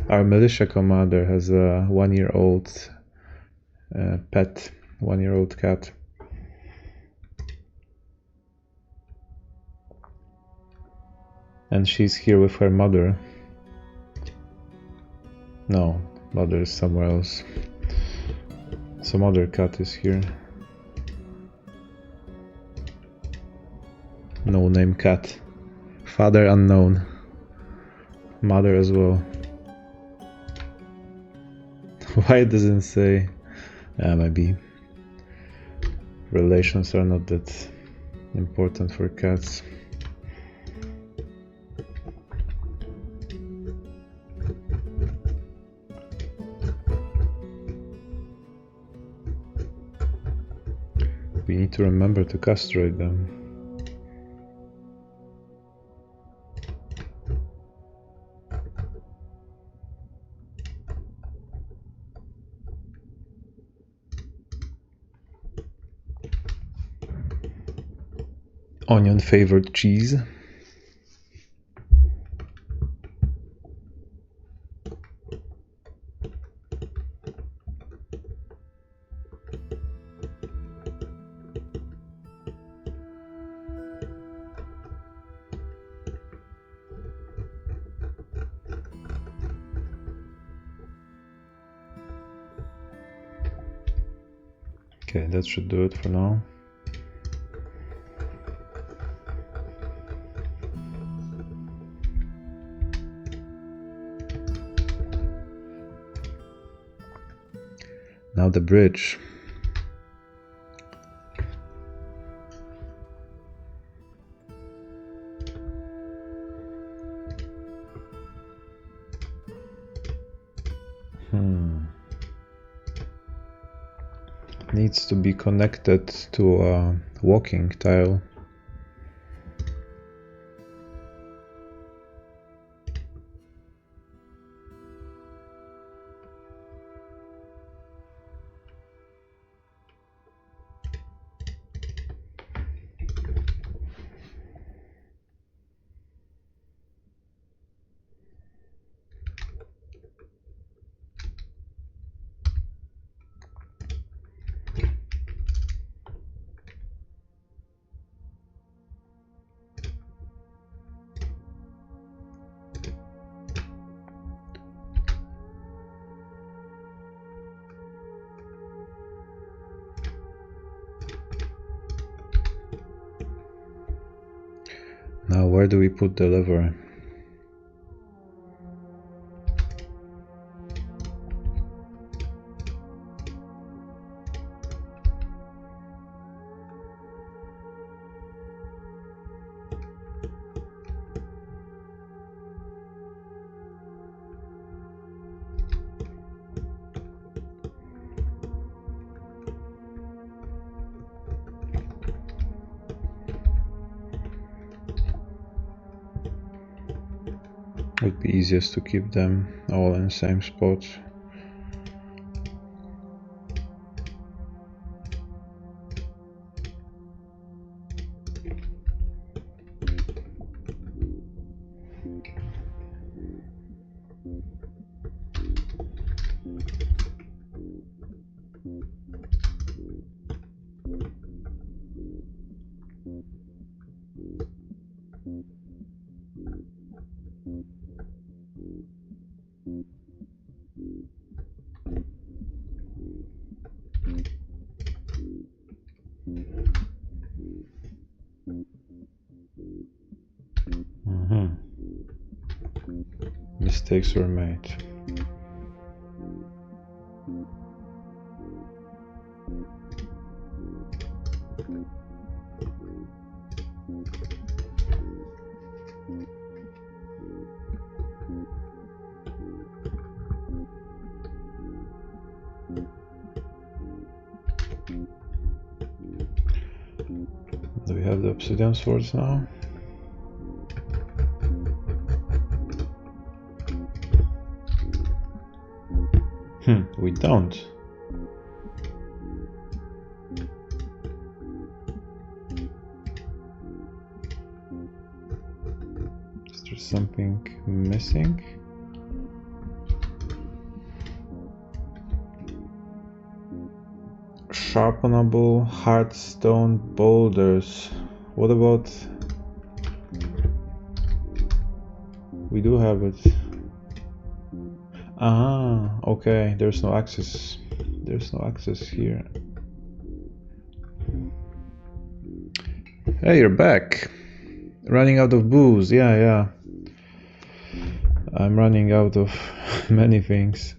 Our militia commander has a 1-year-old pet, 1-year-old cat. And she's here with her mother. No, mother is somewhere else. Some other cat is here. No name cat. Father unknown. Mother as well. Why it doesn't say? Maybe relations are not that important for cats. We need to remember to castrate them. Onion flavored cheese. Okay, that should do it for now. Now the bridge. Needs to be connected to a walking tile. where do we put the lever? Would be easiest to keep them all in the same spot. Mistakes were made. Do we have the obsidian swords now? We don't. Is there something missing? Sharpenable hard stone boulders. What about... We do have it. Ah, okay, there's no access. There's no access here. Hey, you're back. Running out of booze. Yeah. I'm running out of many things.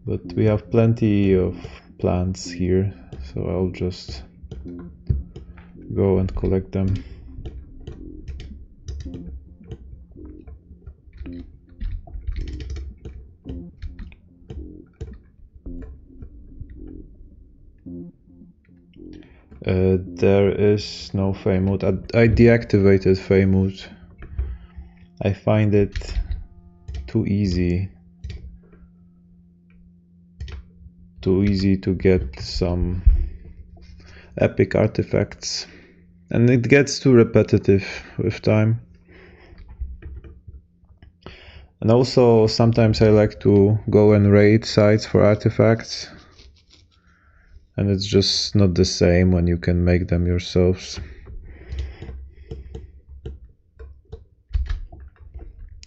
But we have plenty of plants here, so I'll just go and collect them. There is no fey mode. I deactivated fey mode. I find it too easy to get some epic artifacts, and it gets too repetitive with time. And also sometimes I like to go and raid sites for artifacts, and it's just not the same when you can make them yourselves.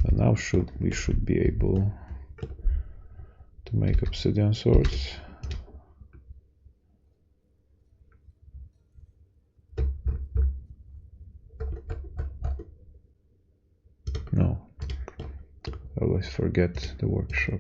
And now we should be able to make obsidian swords. No, I always forget the workshop.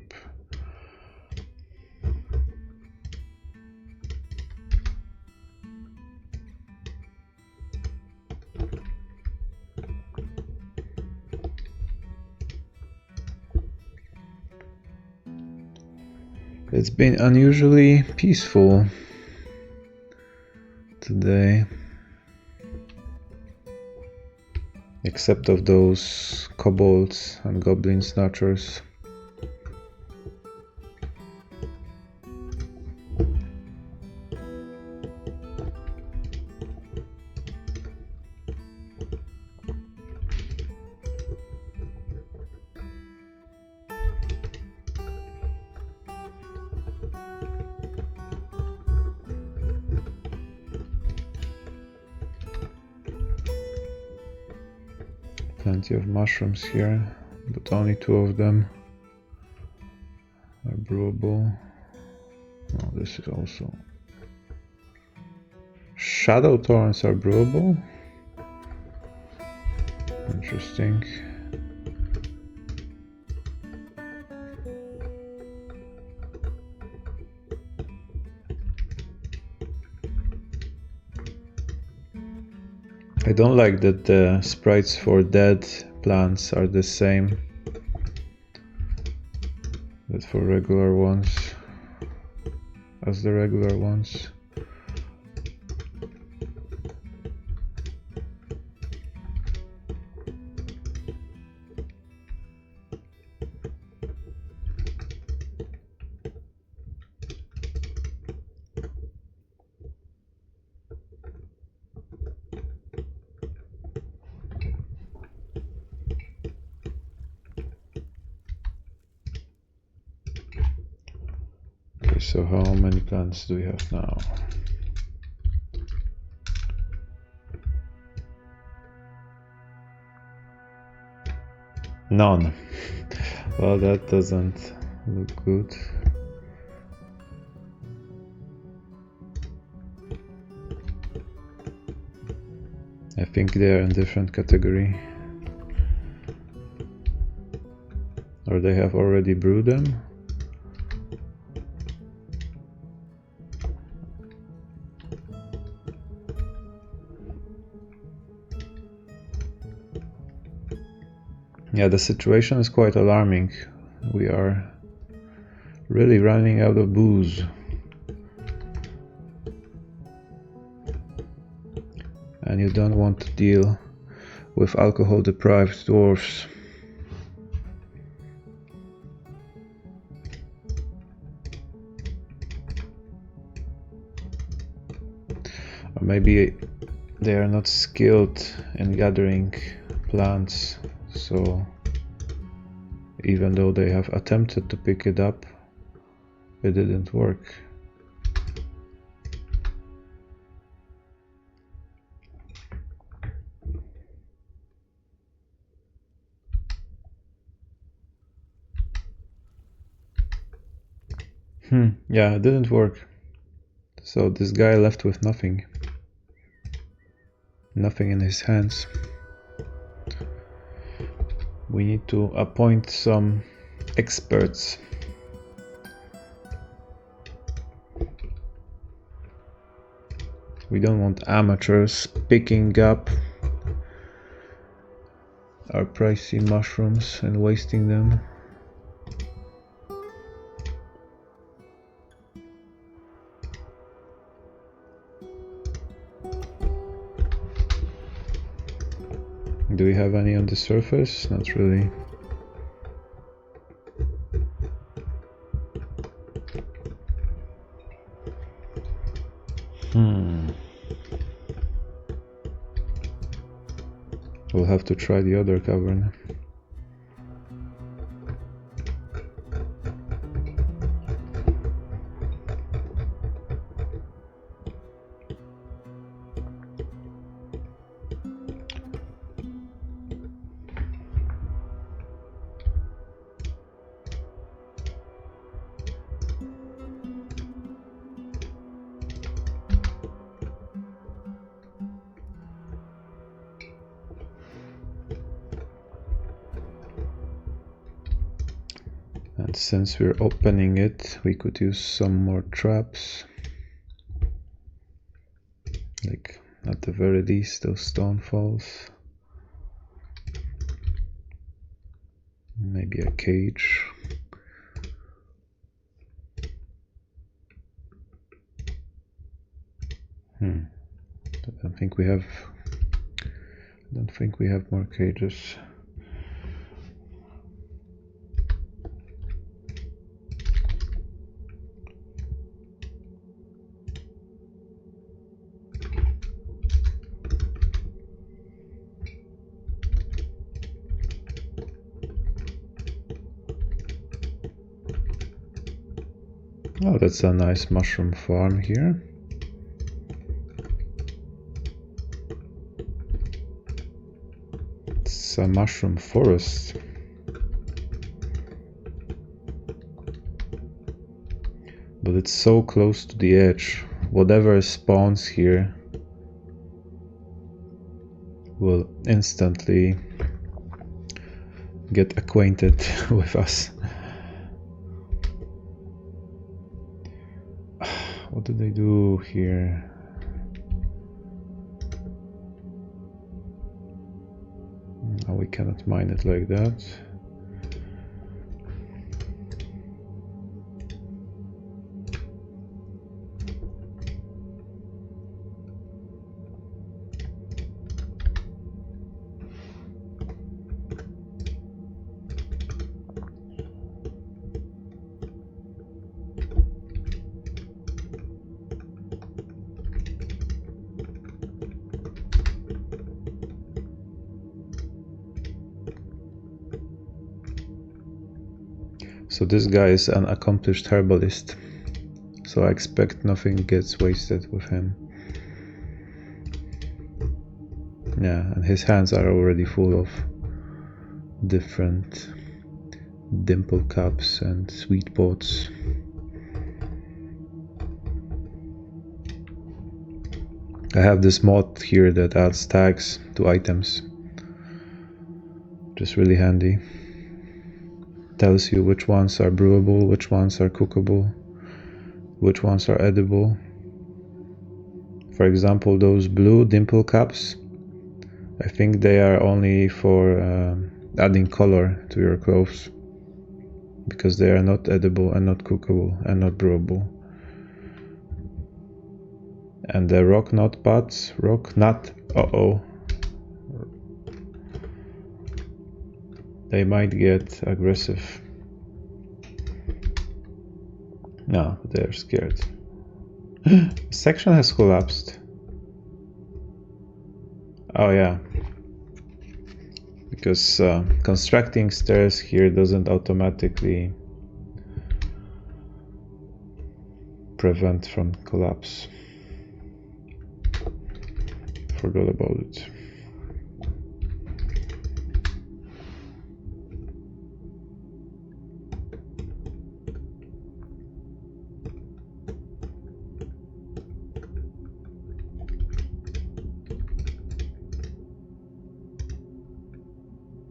It's been unusually peaceful today, except of those kobolds and goblin snatchers. Plenty of mushrooms here, but only 2 of them are brewable. Oh, this is also... Shadow thorns are brewable? Interesting. I don't like that the sprites for dead plants are the same as for regular ones, Okay, so how many plants do we have now? None. Well, that doesn't look good. I think they are in different category. Or they have already brewed them. Yeah, the situation is quite alarming. We are really running out of booze. And you don't want to deal with alcohol-deprived dwarves. Or maybe they are not skilled in gathering plants, so even though they have attempted to pick it up, it didn't work. Yeah, it didn't work. So this guy left with nothing. Nothing in his hands. We need to appoint some experts. We don't want amateurs picking up our pricey mushrooms and wasting them. Do we have any on the surface? Not really. We'll have to try the other cavern. And since we're opening it, we could use some more traps. Like, at the very least, those stone falls. Maybe a cage. I don't think we have more cages. Oh, that's a nice mushroom farm here. It's a mushroom forest. But it's so close to the edge. Whatever spawns here will instantly get acquainted with us. What did they do here? No, we cannot mine it like that. So this guy is an accomplished herbalist, so I expect nothing gets wasted with him. Yeah, and his hands are already full of different dimple cups and sweet pots. I have this mod here that adds tags to items, which is really handy. Tells you which ones are brewable, which ones are cookable, which ones are edible. For example, those blue dimple cups, I think they are only for adding color to your clothes, because they are not edible and not cookable and not brewable. And the rock nut pots, they might get aggressive. No, they're scared. The section has collapsed. Oh yeah. Because constructing stairs here doesn't automatically prevent from collapse. Forgot about it.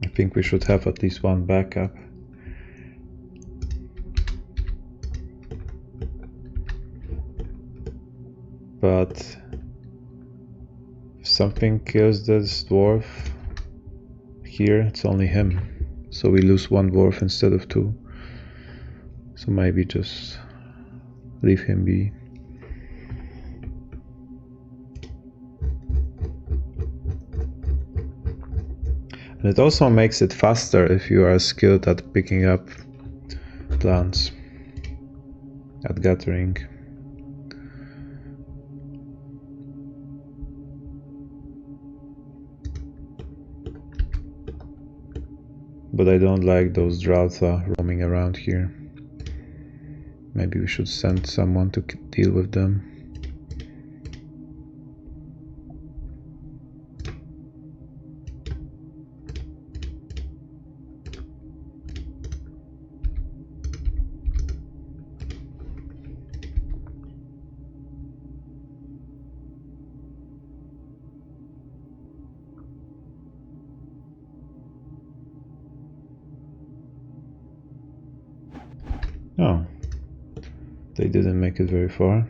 I think we should have at least one backup. But if something kills this dwarf here, it's only him. So we lose one dwarf instead of two. So maybe just leave him be. And it also makes it faster if you are skilled at picking up plants, at gathering. But I don't like those Draltha roaming around here. Maybe we should send someone to deal with them. Oh, they didn't make it very far.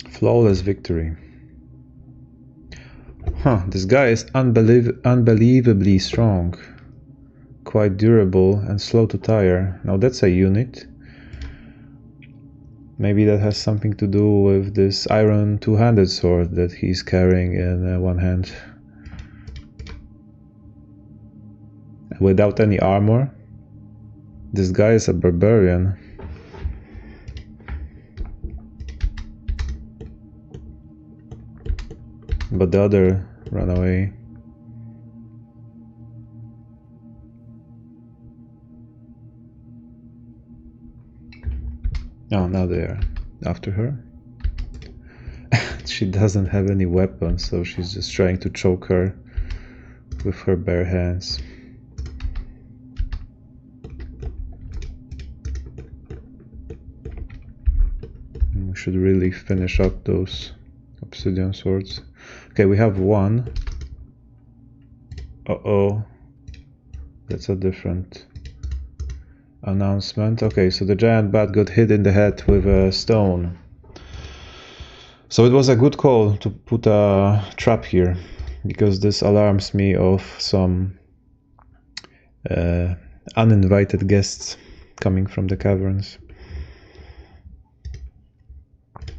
Flawless victory. Huh, this guy is unbelievably strong. Quite durable and slow to tire. Now that's a unit. Maybe that has something to do with this iron two-handed sword that he's carrying in one hand. Without any armor. This guy is a barbarian. But the other ran away. Oh, now they are after her. She doesn't have any weapons, so she's just trying to choke her with her bare hands. We should really finish up those obsidian swords. Okay, we have one. Uh-oh. That's a different announcement. Okay, so the giant bat got hit in the head with a stone. So it was a good call to put a trap here, because this alarms me of some uninvited guests coming from the caverns.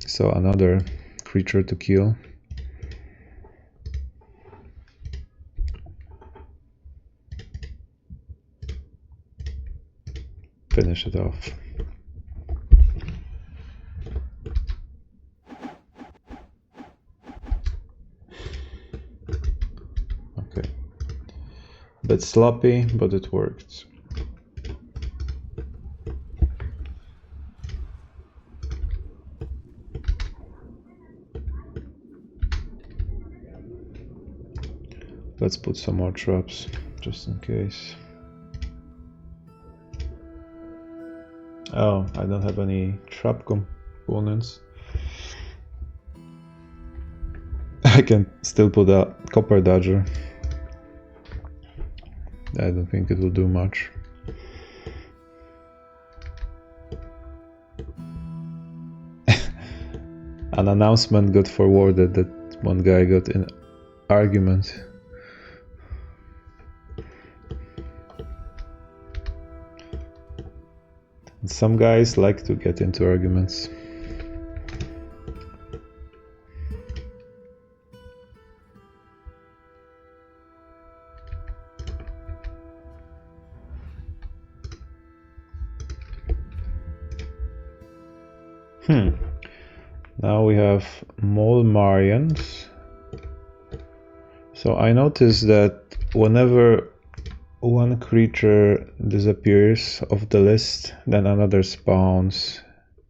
So another creature to kill. Finish it off. Okay. Bit sloppy, but it worked. Let's put some more traps, just in case. Oh, I don't have any trap components. I can still put a copper dodger. I don't think it will do much. An announcement got forwarded that one guy got in argument. Some guys like to get into arguments. Now we have mole Marians. So I noticed that whenever one creature disappears off the list, then another spawns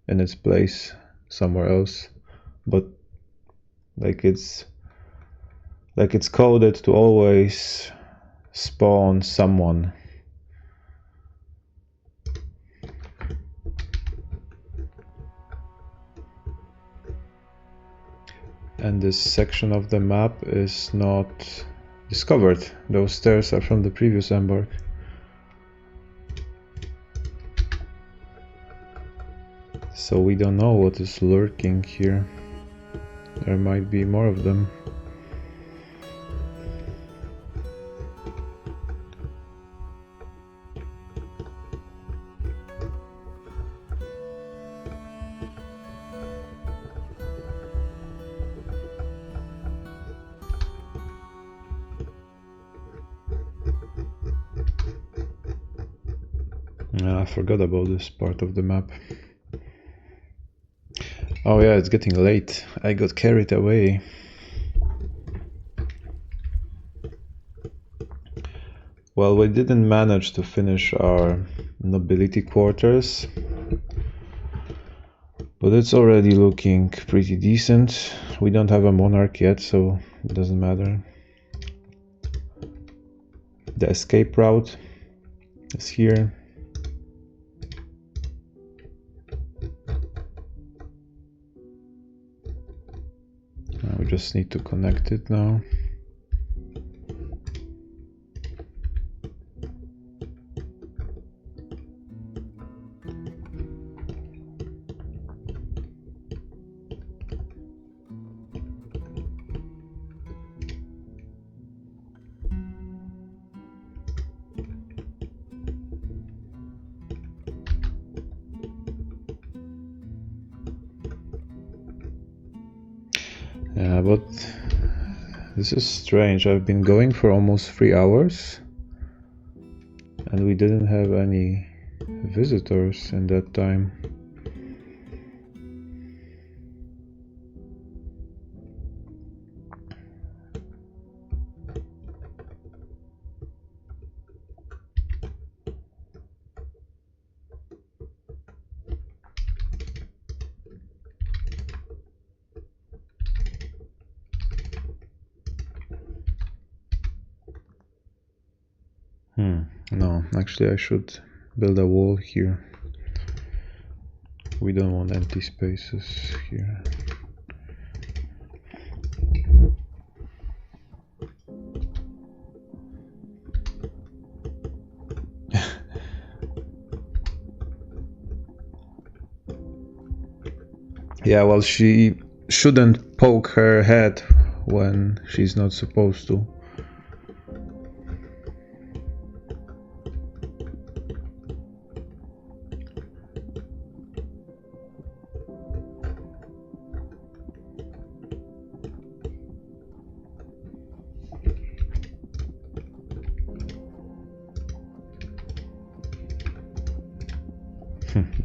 in its place somewhere else. But like it's coded to always spawn someone. And this section of the map is not discovered. Those stairs are from the previous embark. So we don't know what is lurking here. There might be more of them. I forgot about this part of the map. Oh yeah, it's getting late. I got carried away. Well, we didn't manage to finish our nobility quarters, but it's already looking pretty decent. We don't have a monarch yet, so it doesn't matter. The escape route is here. We just need to connect it now. Yeah, but this is strange. I've been going for almost 3 hours and we didn't have any visitors in that time. No, actually I should build a wall here. We don't want empty spaces here. Yeah, well, she shouldn't poke her head when she's not supposed to.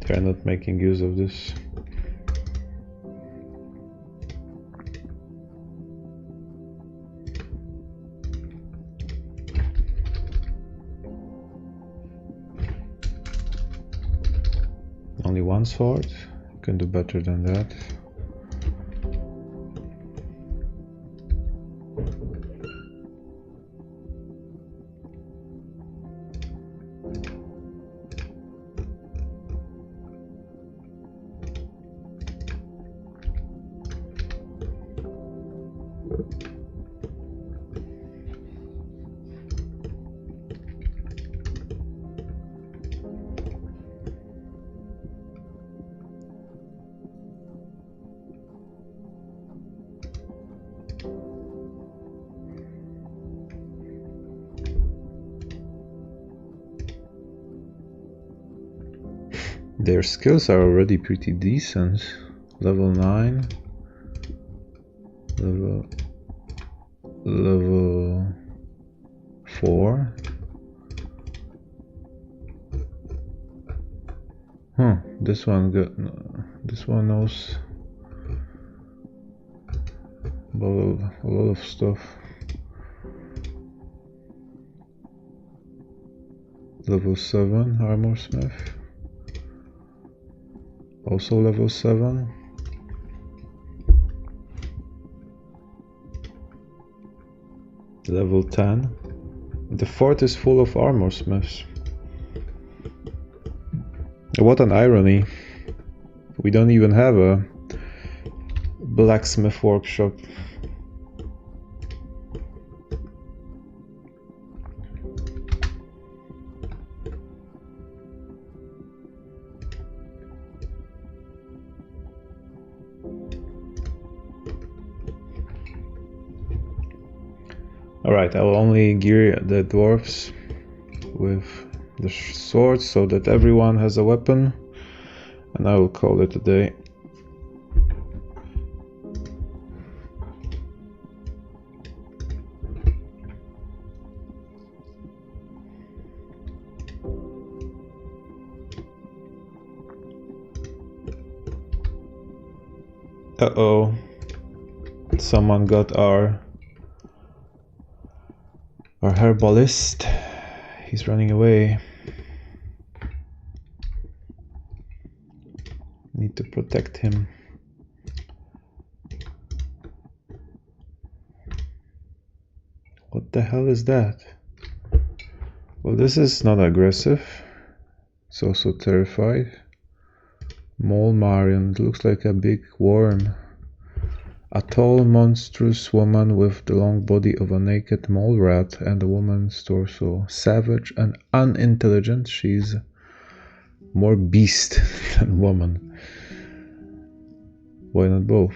They're not making use of this. Only one sword? You can do better than that. Their skills are already pretty decent. Level 9. Level 4. This one knows about a lot of stuff. Level 7 armor smith. Also level 7. Level 10. The fort is full of armor smiths. What an irony. We don't even have a blacksmith workshop. Alright, I will only gear the dwarves with the swords so that everyone has a weapon, and I will call it a day. Uh-oh. Someone got our herbalist. He's running away. Need to protect him. What the hell is that? Well, this is not aggressive. It's also terrified. Mole Marion. It looks like a big worm. A tall, monstrous woman with the long body of a naked mole rat and a woman's torso. Savage and unintelligent, she's more beast than woman. Why not both?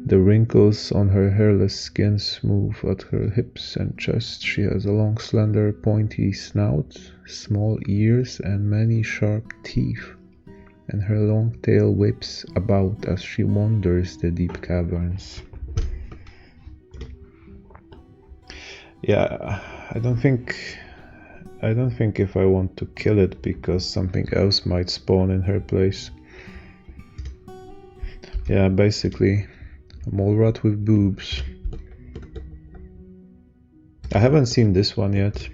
The wrinkles on her hairless skin smooth at her hips and chest. She has a long, slender, pointy snout, small ears, and many sharp teeth. And her long tail whips about as she wanders the deep caverns. Yeah, I don't think if I want to kill it because something else might spawn in her place. Yeah, basically a mole rat with boobs. I haven't seen this one yet.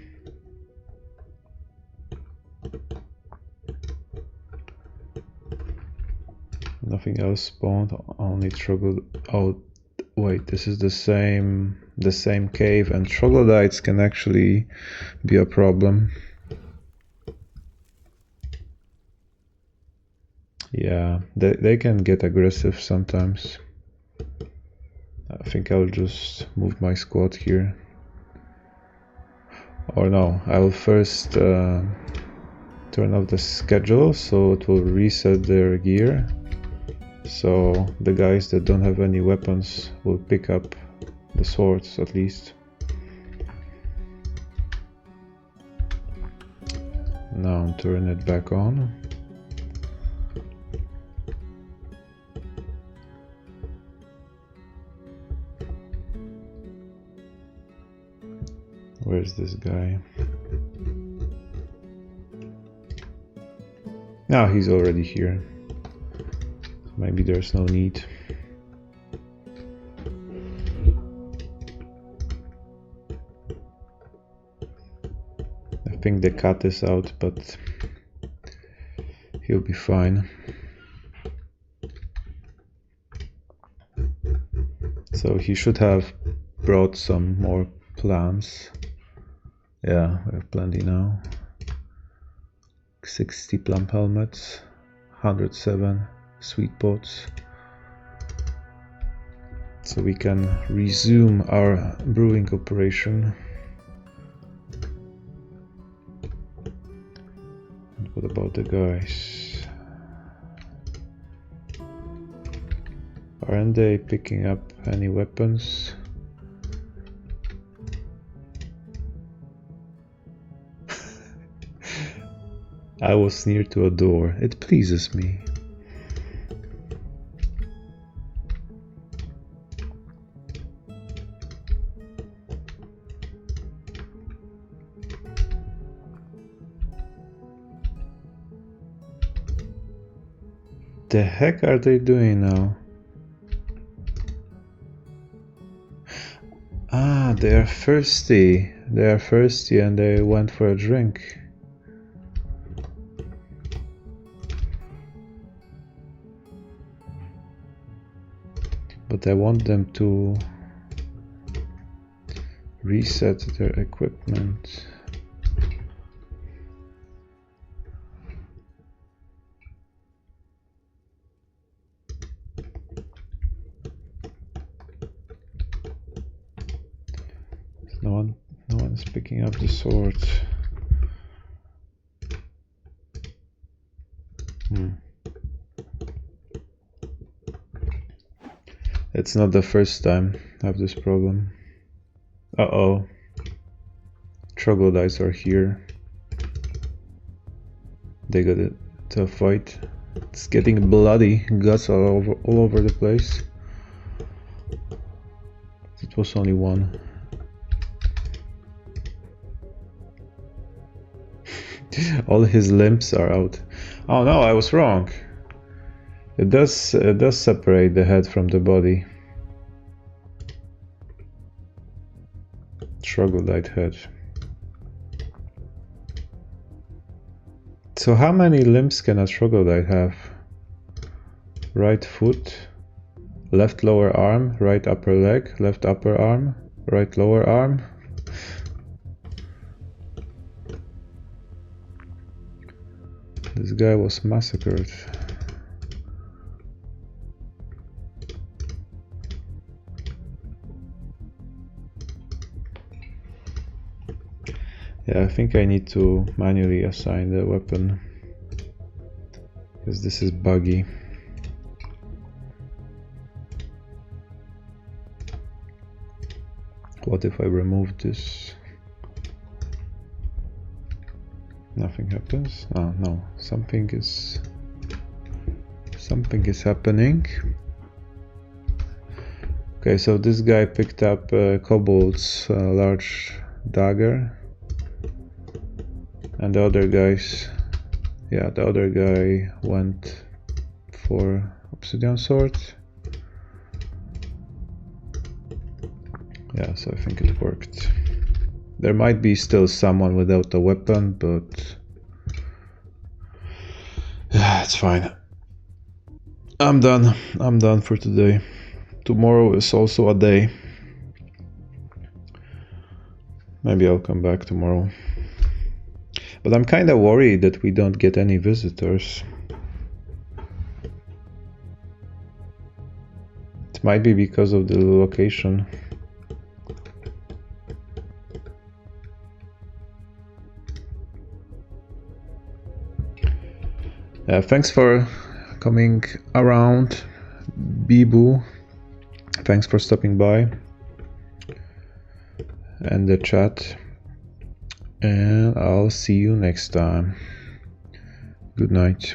Nothing else spawned, only troglodytes. Oh wait, this is the same cave, and troglodytes can actually be a problem. Yeah, they can get aggressive sometimes. I think I'll just move my squad here. Or no, I'll first turn off the schedule so it will reset their gear. So the guys that don't have any weapons will pick up the swords at least. Now turn it back on. Where's this guy? Now he's already here. Maybe there's no need. I think the cat is out, but he'll be fine. So he should have brought some more plants. Yeah, we have plenty now. 60 plump helmets, 107 sweet pots. So we can resume our brewing operation. And what about the guys? Aren't they picking up any weapons? I was near to a door. It pleases me. The heck are they doing now? Ah, they are thirsty. They are thirsty and they went for a drink. But I want them to reset their equipment. No one's picking up the sword. It's not the first time I have this problem. Uh-oh. Troglodytes are here. They got into a fight. It's getting bloody. Guts all over the place. It was only one. All his limbs are out. Oh no, I was wrong. It does separate the head from the body. Troglodyte head. So how many limbs can a troglodyte have? Right foot, left lower arm, right upper leg, left upper arm, right lower arm. This guy was massacred. Yeah, I think I need to manually assign the weapon because this is buggy. What if I remove this? Nothing happens. Oh no, something is happening. Okay, so this guy picked up kobold's large dagger. And the other guys, yeah, the other guy went for obsidian sword. Yeah, so I think it worked. There might be still someone without a weapon, but yeah, it's fine. I'm done for today. Tomorrow is also a day. Maybe I'll come back tomorrow. But I'm kind of worried that we don't get any visitors. It might be because of the location. Thanks for coming around. Bibu, thanks for stopping by, and the chat, and I'll see you next time. Good night.